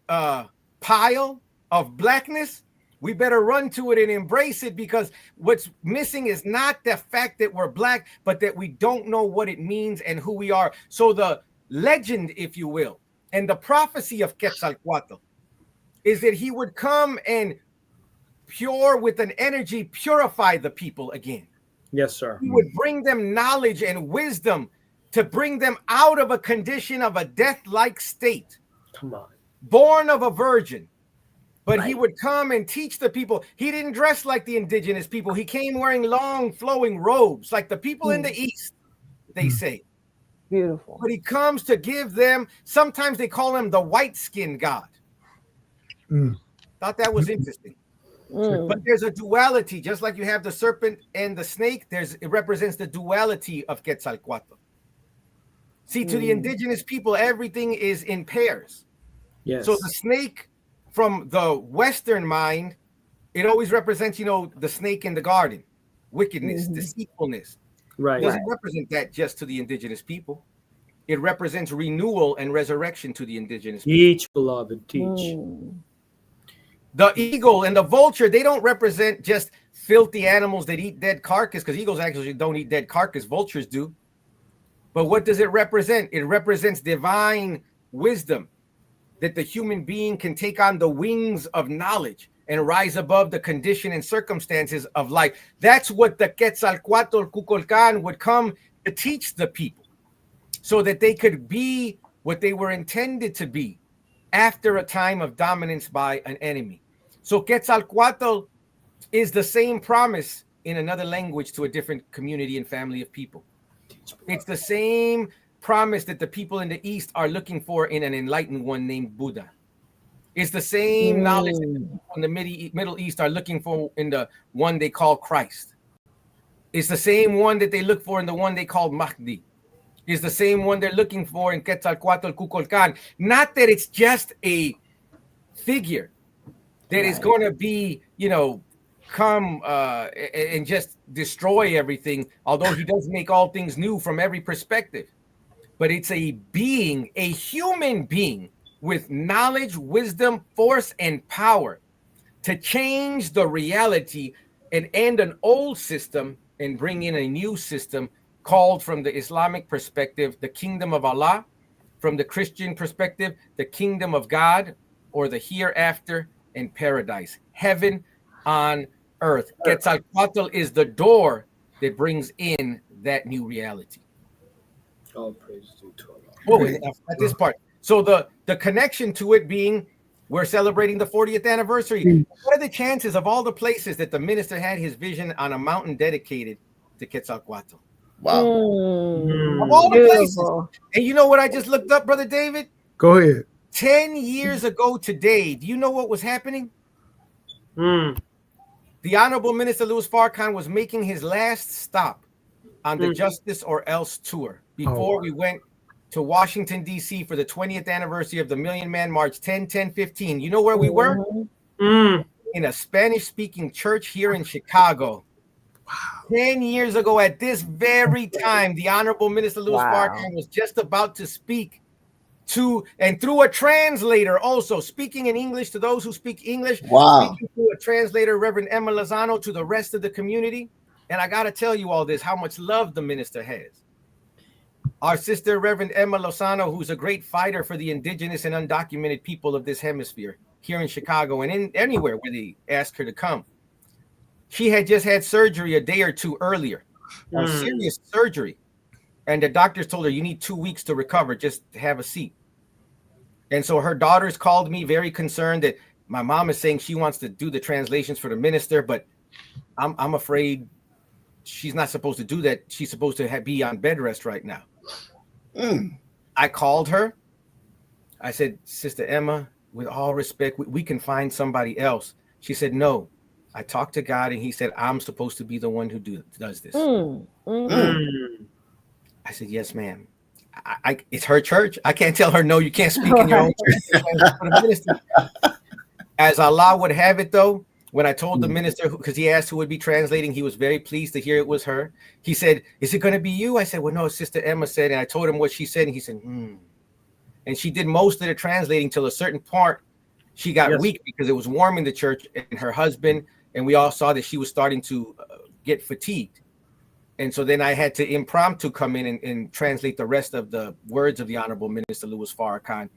pile of blackness, we better run to it and embrace it, because what's missing is not the fact that we're black, but that we don't know what it means and who we are. So the legend, if you will, and the prophecy of Quetzalcoatl is that he would come and with an energy, purify the people again. Yes, sir. He would bring them knowledge and wisdom to bring them out of a condition of a death-like state. Come on. Born of a virgin. But he would come and teach the people. He didn't dress like the indigenous people. He came wearing long flowing robes like the people in the East, they say. Beautiful. But he comes to give them, sometimes they call him the white-skinned God. Thought that was interesting. But there's a duality, just like you have the serpent and the snake. It represents the duality of Quetzalcoatl. See, to the indigenous people, everything is in pairs. Yes. So the snake, from the Western mind, it always represents, the snake in the garden, wickedness, deceitfulness. Right. It doesn't represent that just to the indigenous people. It represents renewal and resurrection to the indigenous people. Teach, beloved, teach. The eagle and the vulture, they don't represent just filthy animals that eat dead carcass, because eagles actually don't eat dead carcass, vultures do. But what does it represent? It represents divine wisdom, that the human being can take on the wings of knowledge and rise above the condition and circumstances of life. That's what the Quetzalcoatl Kukulkan would come to teach the people, so that they could be what they were intended to be after a time of dominance by an enemy. So Quetzalcoatl is the same promise in another language to a different community and family of people. It's the same promise that the people in the East are looking for in an enlightened one named Buddha. It's the same knowledge that the people in the Middle East are looking for in the one they call Christ. It's the same one that they look for in the one they call Mahdi. It's the same one they're looking for in Quetzalcoatl, Kukulkan. Not that it's just a figure that is going to be, come and just destroy everything, although he does make all things new from every perspective. But it's a being, a human being with knowledge, wisdom, force, and power to change the reality and end an old system and bring in a new system called, from the Islamic perspective, the kingdom of Allah, from the Christian perspective, the kingdom of God, or the hereafter and paradise, heaven on earth. Quetzalcoatl is the door that brings in that new reality. All praise due to Allah. At this part. So the connection to it being, we're celebrating the 40th anniversary. What are the chances of all the places that the minister had his vision on a mountain dedicated to Quetzalcoatl? Wow. Of all the places. And you know what I just looked up, Brother David? Go ahead. 10 years ago today, do you know what was happening? The Honorable Minister Louis Farrakhan was making his last stop on the Justice or Else tour before we went to Washington, D.C. for the 20th anniversary of the Million Man March, 10-10-15. You know where we were? In a Spanish-speaking church here in Chicago. 10 years ago at this very time, the Honorable Minister Louis Farrakhan was just about to speak to, and through a translator also, speaking in English to those who speak English, speaking through a translator, Reverend Emma Lozano, to the rest of the community. And I got to tell you all this, how much love the minister has. Our sister, Reverend Emma Lozano, who's a great fighter for the indigenous and undocumented people of this hemisphere here in Chicago and in anywhere where they ask her to come. She had just had surgery a day or two earlier, a serious surgery. And the doctors told her, you need 2 weeks to recover, just have a seat. And so her daughters called me very concerned that my mom is saying she wants to do the translations for the minister, but I'm afraid she's not supposed to do that. She's supposed to be on bed rest right now. I called her. I said, Sister Emma, with all respect, we can find somebody else. She said, no. I talked to God and he said, I'm supposed to be the one who does this. I said, yes, ma'am. It's her church. I can't tell her, no, you can't speak in your own church. As Allah would have it, though, when I told the minister, because he asked who would be translating, he was very pleased to hear it was her. He said, is it going to be you? I said, well, no, Sister Emma said, and I told him what she said, and he said, And she did most of the translating till a certain part. She got weak because it was warm in the church, and her husband, and we all saw that she was starting to get fatigued. And so then I had to impromptu come in and translate the rest of the words of the Honorable Minister Louis Farrakhan.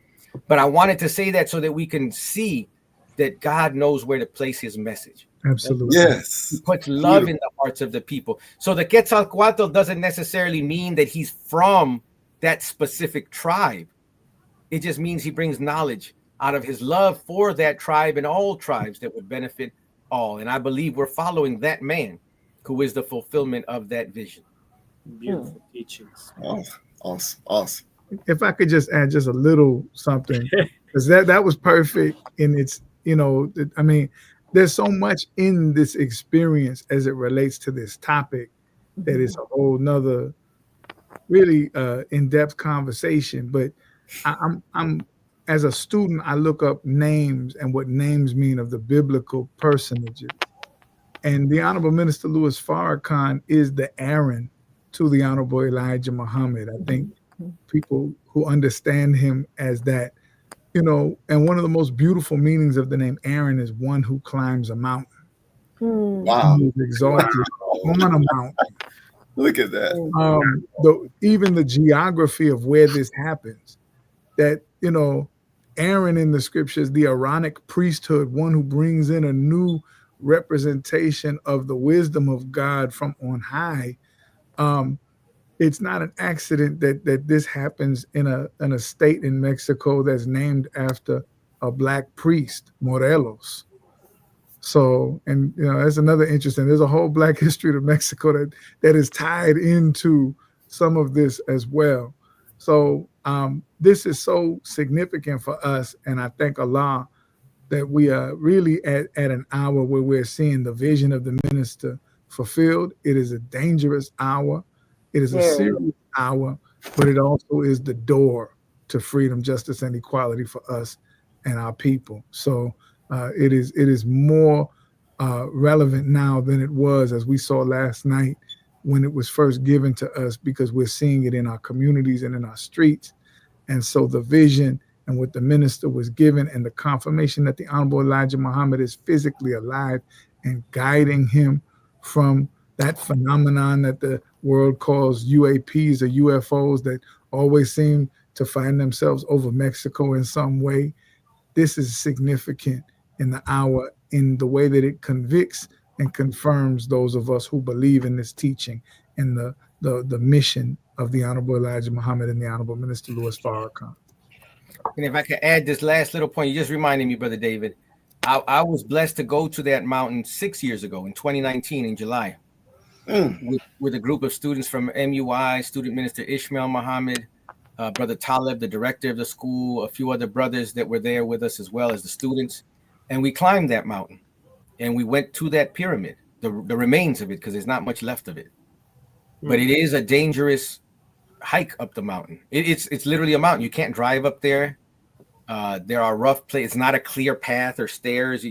But I wanted to say that so that we can see that God knows where to place his message. Absolutely. Yes. He puts love in the hearts of the people. So the Quetzalcoatl doesn't necessarily mean that he's from that specific tribe. It just means he brings knowledge out of his love for that tribe and all tribes that would benefit all. And I believe we're following that man who is the fulfillment of that vision. Beautiful teachings. Awesome. If I could just add just a little something, because that was perfect in its, I mean, there's so much in this experience as it relates to this topic that is a whole nother really in-depth conversation. But I'm as a student, I look up names and what names mean of the biblical personages. And the Honorable Minister Louis Farrakhan is the Aaron to the Honorable Elijah Muhammad. I think people who understand him as that, and one of the most beautiful meanings of the name Aaron is one who climbs a mountain. Wow. He is exalted on a mountain. Look at that. Even the geography of where this happens, that, Aaron in the scriptures, the Aaronic priesthood, one who brings in a new representation of the wisdom of God from on high. It's not an accident that this happens in a state in Mexico that's named after a black priest, Morelos. So, and that's another interesting. There's a whole Black history to Mexico that is tied into some of this as well. So, this is so significant for us, and I thank Allah that we are really at an hour where we're seeing the vision of the minister fulfilled. It is a dangerous hour. It is a serious hour, but it also is the door to freedom, justice, and equality for us and our people. So it is more relevant now than it was, as we saw last night when it was first given to us, because we're seeing it in our communities and in our streets. And so the vision and what the minister was given, and the confirmation that the Honorable Elijah Muhammad is physically alive and guiding him from that phenomenon that the world calls UAPs or UFOs that always seem to find themselves over Mexico in some way. This is significant in the hour, in the way that it convicts and confirms those of us who believe in this teaching and the mission of the Honorable Elijah Muhammad and the Honorable Minister Louis Farrakhan. And if I could add this last little point, you just reminded me, Brother David, I was blessed to go to that mountain 6 years ago in 2019 in July with a group of students from MUI, Student Minister Ishmael Muhammad, Brother Talib, the director of the school, a few other brothers that were there with us as well as the students. And we climbed that mountain and we went to that pyramid, the remains of it, because there's not much left of it. But it is a dangerous hike up the mountain. It's literally a mountain. You can't drive up there. There are rough places. It's not a clear path or stairs.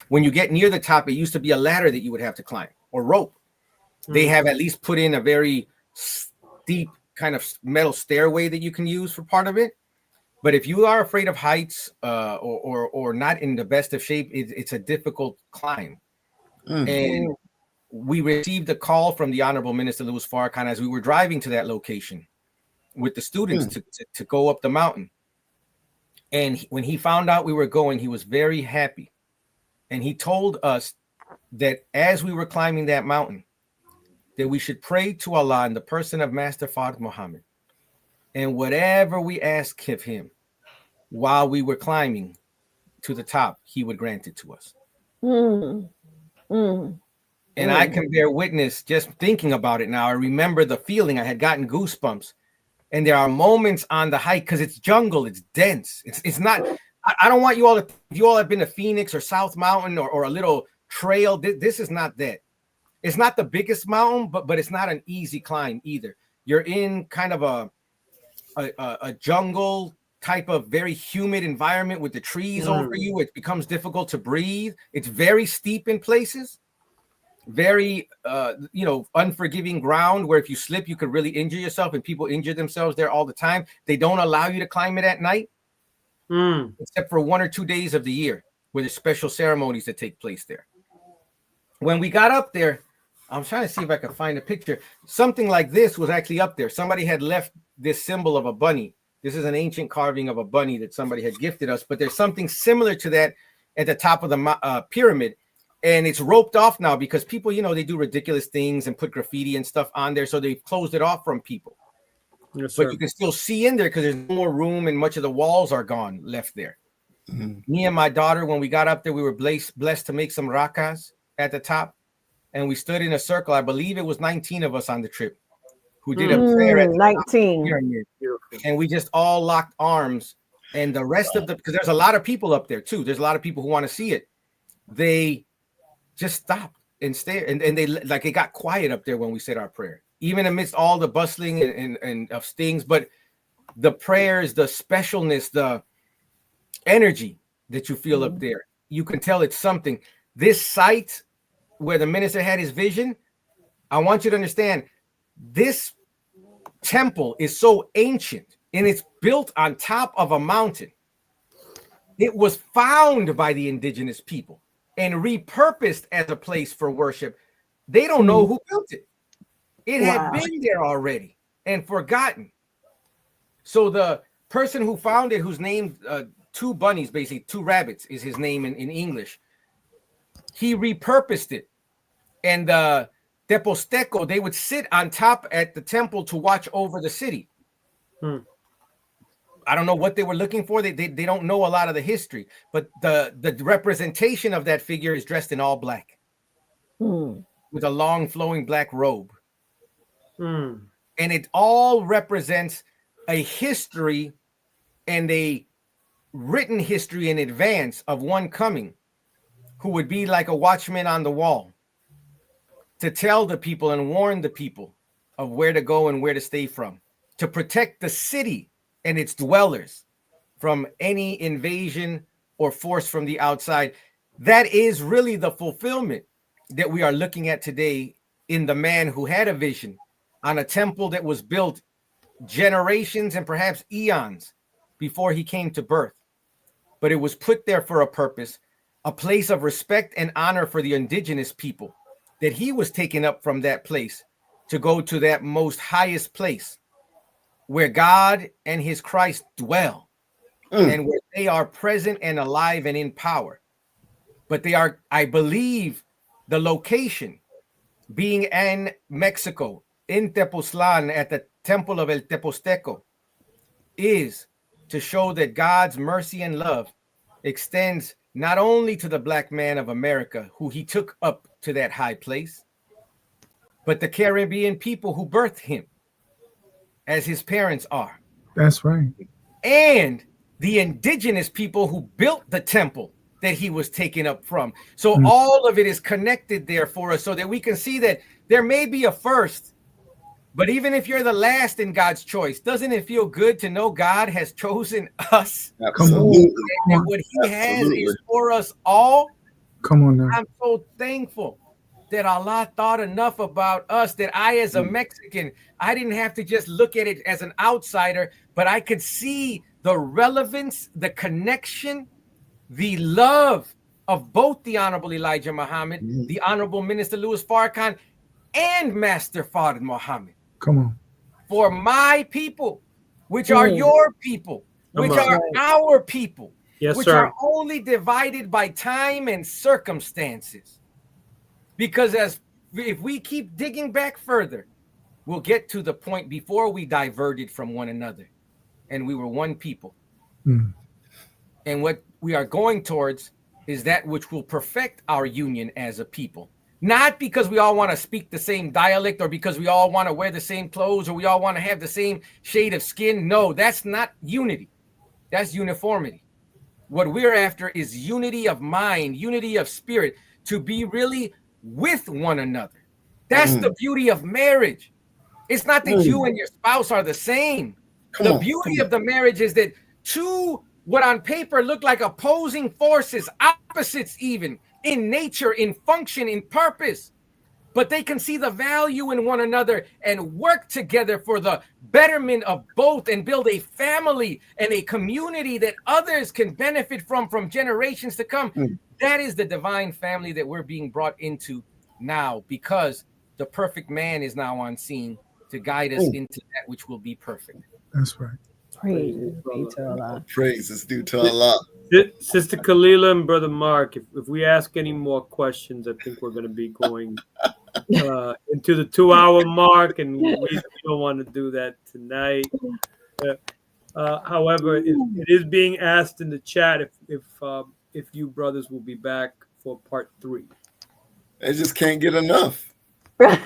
When you get near the top, it used to be a ladder that you would have to climb, or rope. They have at least put in a very steep kind of metal stairway that you can use for part of it. But if you are afraid of heights or not in the best of shape, it's a difficult climb. And we received a call from the Honorable Minister Louis Farrakhan as we were driving to that location with the students to go up the mountain. And when he found out we were going, he was very happy. And he told us that as we were climbing that mountain, that we should pray to Allah in the person of Master Fard Muhammad. And whatever we ask of him while we were climbing to the top, he would grant it to us. And I can bear witness just thinking about it now. I remember the feeling. I had gotten goosebumps. And there are moments on the hike, because it's jungle, it's dense. It's not, I don't want you all to, if you all have been to Phoenix or South Mountain or a little trail, this is not that. It's not the biggest mountain, but it's not an easy climb either. You're in kind of a jungle type of very humid environment with the trees over you. It becomes difficult to breathe. It's very steep in places. Very unforgiving ground where if you slip you could really injure yourself, and people injure themselves there all the time. They don't allow you to climb it at night except for 1 or 2 days of the year where there's special ceremonies that take place there. When we got up there, I'm trying to see if I can find a picture. Something like this was actually up there. Somebody had left this symbol of a bunny. This is an ancient carving of a bunny that somebody had gifted us, but there's something similar to that at the top of the pyramid. And it's roped off now because people, they do ridiculous things and put graffiti and stuff on there. So they've closed it off from people. Yes, but you can still see in there because there's no more room and much of the walls are gone left there. Me and my daughter, when we got up there, we were blessed to make some rakas at the top. And we stood in a circle. I believe it was 19 of us on the trip who did a prayer at 19. And we just all locked arms. And the rest of because there's a lot of people up there too. There's a lot of people who want to see it. They just stopped and stared, and it got quiet up there when we said our prayer, even amidst all the bustling and of stings. But the prayers, the specialness, the energy that you feel up there, you can tell it's something. This site where the minister had his vision, I want you to understand, this temple is so ancient and it's built on top of a mountain. It was found by the indigenous people and repurposed as a place for worship. They don't know who built it. It had been there already and forgotten. So the person who found it, whose name, two bunnies, basically two rabbits is his name in English, he repurposed it. And the Teposteco, they would sit on top at the temple to watch over the city. I don't know what they were looking for. They don't know a lot of the history, but the representation of that figure is dressed in all black with a long flowing black robe. And it all represents a history and a written history in advance of one coming who would be like a watchman on the wall to tell the people and warn the people of where to go and where to stay from, to protect the city and its dwellers from any invasion or force from the outside. That is really the fulfillment that we are looking at today in the man who had a vision on a temple that was built generations and perhaps eons before he came to birth. But it was put there for a purpose, a place of respect and honor for the indigenous people, that he was taken up from that place to go to that most highest place where God and his Christ dwell and where they are present and alive and in power. But they are, I believe, the location being in Mexico, in Tepoztlan, at the temple of El Teposteco, is to show that God's mercy and love extends not only to the black man of America, who he took up to that high place, but the Caribbean people who birthed him, as his parents are. That's right. And the indigenous people who built the temple that he was taken up from. So all of it is connected there for us so that we can see that there may be a first, but even if you're the last in God's choice, doesn't it feel good to know God has chosen us? Absolutely. And what he has is for us all. Come on now. I'm so thankful that Allah thought enough about us that I, as a Mexican, I didn't have to just look at it as an outsider, but I could see the relevance, the connection, the love of both the Honorable Elijah Muhammad, the Honorable Minister Louis Farrakhan, and Master Fard Muhammad. Come on. For my people, which are your people, which are our people, which are only divided by time and circumstances. Because if we keep digging back further, we'll get to the point before we diverted from one another and we were one people. And what we are going towards is that which will perfect our union as a people. Not because we all want to speak the same dialect or because we all want to wear the same clothes or we all want to have the same shade of skin. No, that's not unity. That's uniformity. What we're after is unity of mind, unity of spirit, to be really with one another. That's the beauty of marriage. It's not that you and your spouse are the same. The beauty of the marriage is that two, what on paper look like opposing forces, opposites even, in nature, in function, in purpose, but they can see the value in one another and work together for the betterment of both and build a family and a community that others can benefit from generations to come. That is the divine family that we're being brought into now, because the perfect man is now on scene to guide us into that which will be perfect. That's right. Praise be to Allah. Praise is due to Allah. Sister Kalila and Brother Mark, if we ask any more questions, I think we're going to be going into the 2-hour mark, and we don't want to do that tonight. However, it is being asked in the chat if you brothers will be back for part 3. They just can't get enough. Will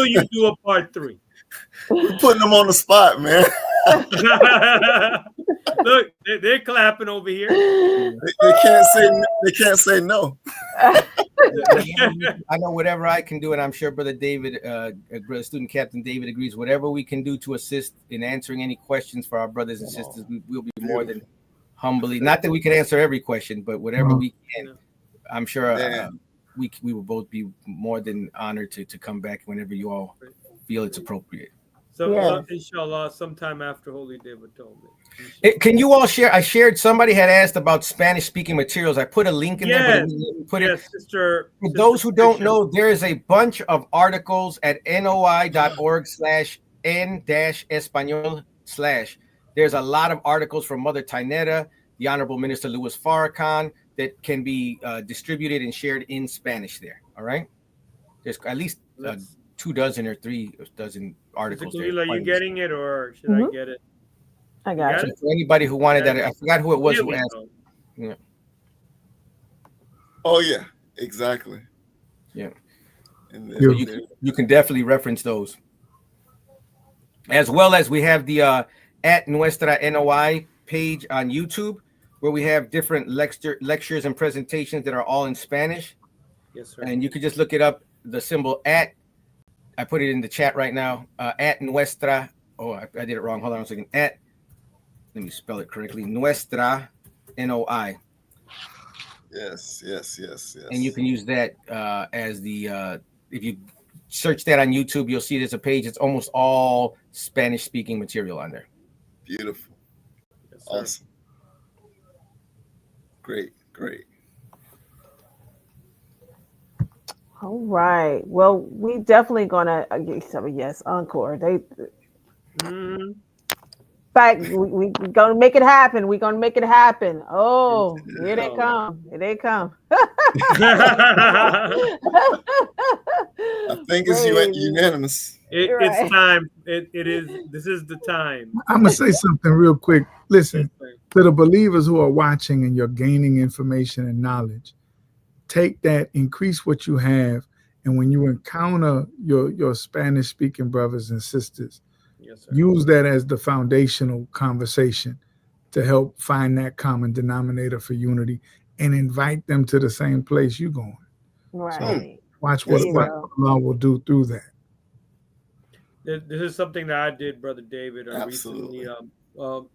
you do a part 3? We're putting them on the spot, man. Look, they're clapping over here. They can't say no. I know whatever I can do, and I'm sure Brother David, Brother Student Captain David agrees. Whatever we can do to assist in answering any questions for our brothers and sisters, we'll be more than humbly. Not that we can answer every question, but whatever we can, I'm sure we will both be more than honored to come back whenever you all feel it's appropriate. So, inshallah, sometime after Holy Day of Atonement. Can you all share? I shared, somebody had asked about Spanish speaking materials. I put a link in there. But Sister. For those who don't know, there is a bunch of articles at noi.org/n-espanol/. There's a lot of articles from Mother Taineta, the Honorable Minister Louis Farrakhan, that can be distributed and shared in Spanish there. All right. There's at least 2 dozen or 3 dozen articles there. Are you getting it, or should I get it? I You got it. So for anybody who wanted that, I forgot who it was There who we asked. go. Yeah. Oh yeah, exactly. Yeah. And So you can definitely reference those. As well as we have the at Nuestra NOI page on YouTube, where we have different lectures and presentations that are all in Spanish. Yes, sir. And you could just look it up, the symbol at. I put it in the chat right now. At Nuestra. Oh, I did it wrong. Hold on a second. At. Let me spell it correctly. Nuestra NOI. Yes. And you can use that as the if you search that on YouTube, you'll see there's a page. It's almost all Spanish speaking material on there. Beautiful. Yes, awesome. Great. All right. Well, we definitely gonna yes, encore. In fact, we gonna make it happen. We're gonna make it happen. Oh, here they come. Here they come. I think it's unanimous. It's time. It is. This is the time. I'm gonna say something real quick. Listen, to the believers who are watching and you're gaining information and knowledge, take that, increase what you have, and when you encounter your Spanish speaking brothers and sisters, use that as the foundational conversation to help find that common denominator for unity and invite them to the same place you're going. Right. So watch what Allah will do through that. This is something that I did, Brother David. Absolutely. Recently,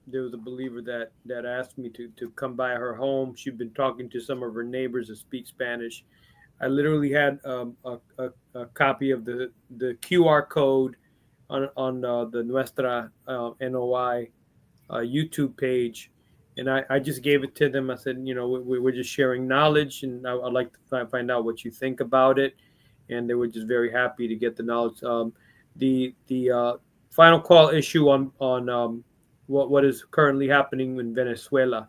there was a believer that asked me to come by her home. She'd been talking to some of her neighbors that speak Spanish. I literally had a copy of the QR code on the Nuestra NOI YouTube page, and I just gave it to them. I said, we're just sharing knowledge, and I'd like to find out what you think about it. And they were just very happy to get the knowledge. The final call issue on what is currently happening in Venezuela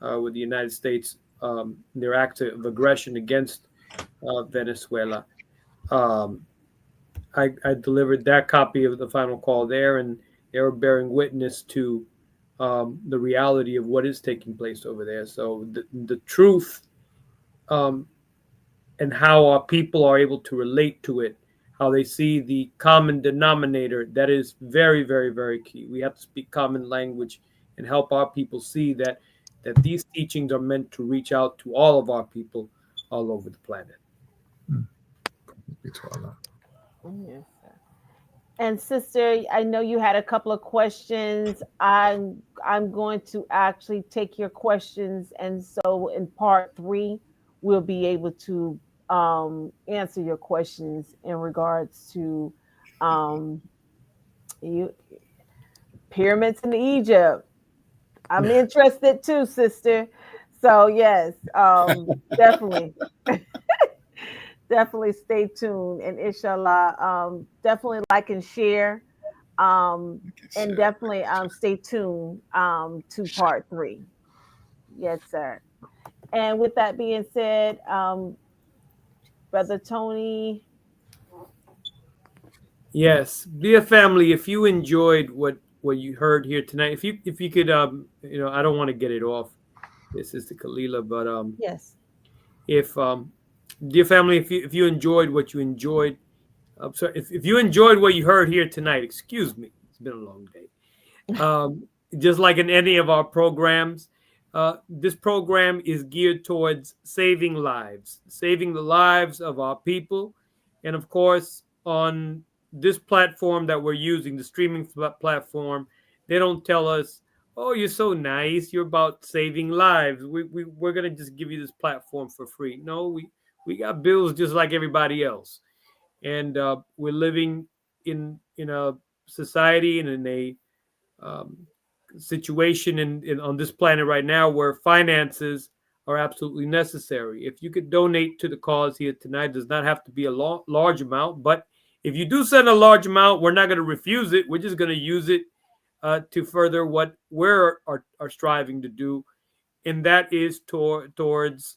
with the United States, their acts of aggression against Venezuela. I delivered that copy of the final call there, and they were bearing witness to the reality of what is taking place over there. So the truth and how our people are able to relate to it, how they see the common denominator, that is very, very, very key. We have to speak common language and help our people see that these teachings are meant to reach out to all of our people all over the planet. Yes. And sister, I know you had a couple of questions. I'm going to actually take your questions, and so in part 3, we'll be able to answer your questions in regards to pyramids in Egypt. I'm interested too, sister. So yes, definitely. Definitely stay tuned, and inshallah, definitely like and share, and definitely stay tuned to part 3. Yes, sir. And with that being said, Brother Tony. Yes, dear family, if you enjoyed what you heard here tonight, if you could, I don't want to get it off. This is the Kalila, but yes. If dear family, if you enjoyed what you enjoyed, I'm sorry, if you enjoyed what you heard here tonight, excuse me, it's been a long day. Just like in any of our programs, this program is geared towards saving lives, saving the lives of our people. And of course, on this platform that we're using, the streaming platform, they don't tell us, oh, you're so nice, you're about saving lives, we're going to just give you this platform for free. No, we got bills just like everybody else. And we're living in a society and in a situation on this planet right now where finances are absolutely necessary. If you could donate to the cause here tonight, it does not have to be a large amount, but if you do send a large amount, we're not going to refuse it. We're just going to use it to further what we're striving to do, and that is towards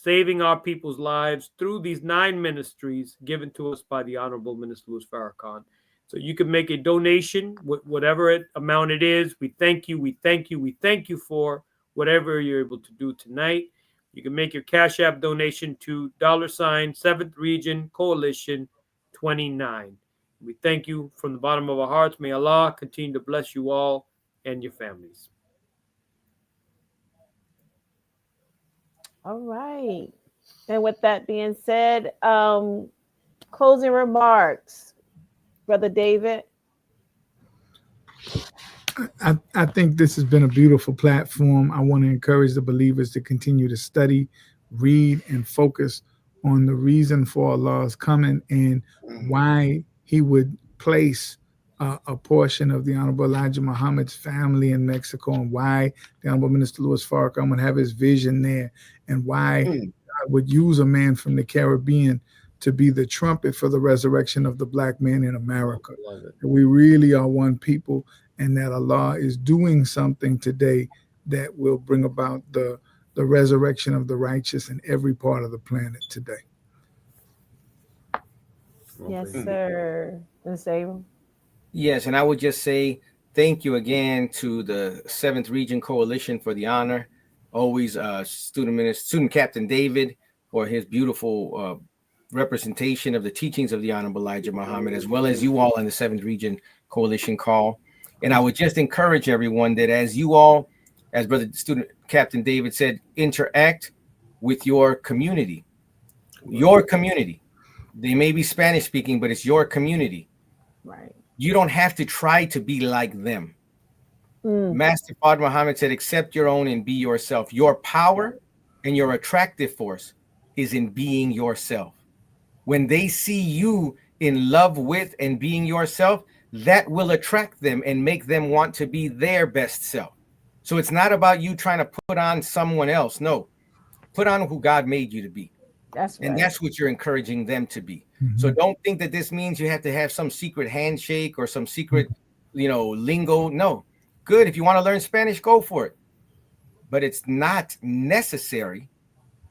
saving our people's lives through these 9 ministries given to us by the Honorable Minister Louis Farrakhan. So you can make a donation, whatever amount it is. We thank you. We thank you. We thank you for whatever you're able to do tonight. You can make your Cash App donation to $ 7th Region Coalition 29. We thank you from the bottom of our hearts. May Allah continue to bless you all and your families. All right. And with that being said, closing remarks, Brother David. I think this has been a beautiful platform. I want to encourage the believers to continue to study, read, and focus on the reason for Allah's coming and why he would place a portion of the Honorable Elijah Muhammad's family in Mexico, and why the Honorable Minister Louis Farrakhan would have his vision there, and why God would use a man from the Caribbean to be the trumpet for the resurrection of the black man in America. We really are one people, and that Allah is doing something today that will bring about the resurrection of the righteous in every part of the planet today. Yes, sir. Ms. Abram. Yes, and I would just say thank you again to the 7th Region Coalition for the honor. Always Student Captain David for his beautiful representation of the teachings of the Honorable Elijah Muhammad, as well as you all in the 7th Region Coalition call. And I would just encourage everyone that as you all, as Brother Student Captain David said, interact with your community. Your community. They may be Spanish speaking, but it's your community. Right. You don't have to try to be like them. Master Fard Muhammad said, accept your own and be yourself. Your power and your attractive force is in being yourself. When they see you in love with and being yourself, that will attract them and make them want to be their best self. So it's not about you trying to put on someone else. No, put on who God made you to be. That's right. And that's what you're encouraging them to be. So don't think that this means you have to have some secret handshake or some secret, lingo. No. Good. If you want to learn Spanish, go for it. But it's not necessary.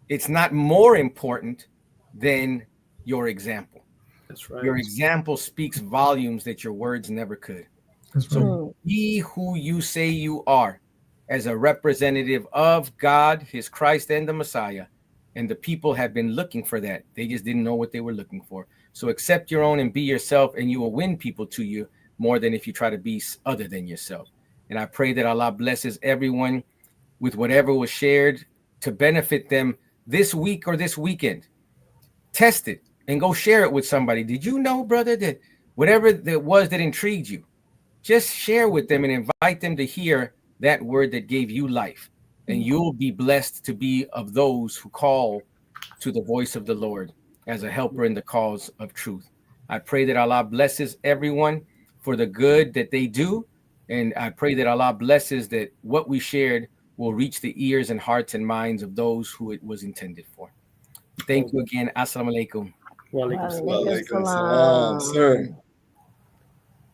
It's not more important than your example. That's right. Your example speaks volumes that your words never could. That's So be who you say you are as a representative of God, his Christ, and the Messiah. And the people have been looking for that. They just didn't know what they were looking for. So accept your own and be yourself, and you will win people to you more than if you try to be other than yourself. And I pray that Allah blesses everyone with whatever was shared to benefit them this week or this weekend. Test it and go share it with somebody. Did you know, brother, that whatever that was that intrigued you, just share with them and invite them to hear that word that gave you life. And you'll be blessed to be of those who call to the voice of the Lord as a helper in the cause of truth. I pray that Allah blesses everyone for the good that they do. And I pray that Allah blesses that what we shared will reach the ears and hearts and minds of those who it was intended for. Thank you again. Assalamu alaikum. Walaikum salam, sir.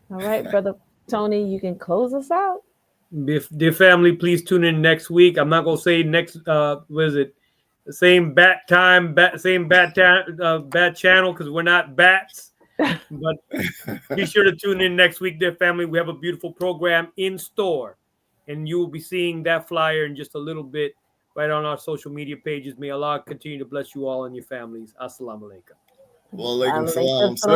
All right, Brother Tony, you can close us out. Dear family, please tune in next week. I'm not gonna say next. Same bat time, bad channel, because we're not bats. But be sure to tune in next week, dear family. We have a beautiful program in store, and you will be seeing that flyer in just a little bit right on our social media pages. May Allah continue to bless you all and your families. Assalamu alaikum. Walaikum salam, sir.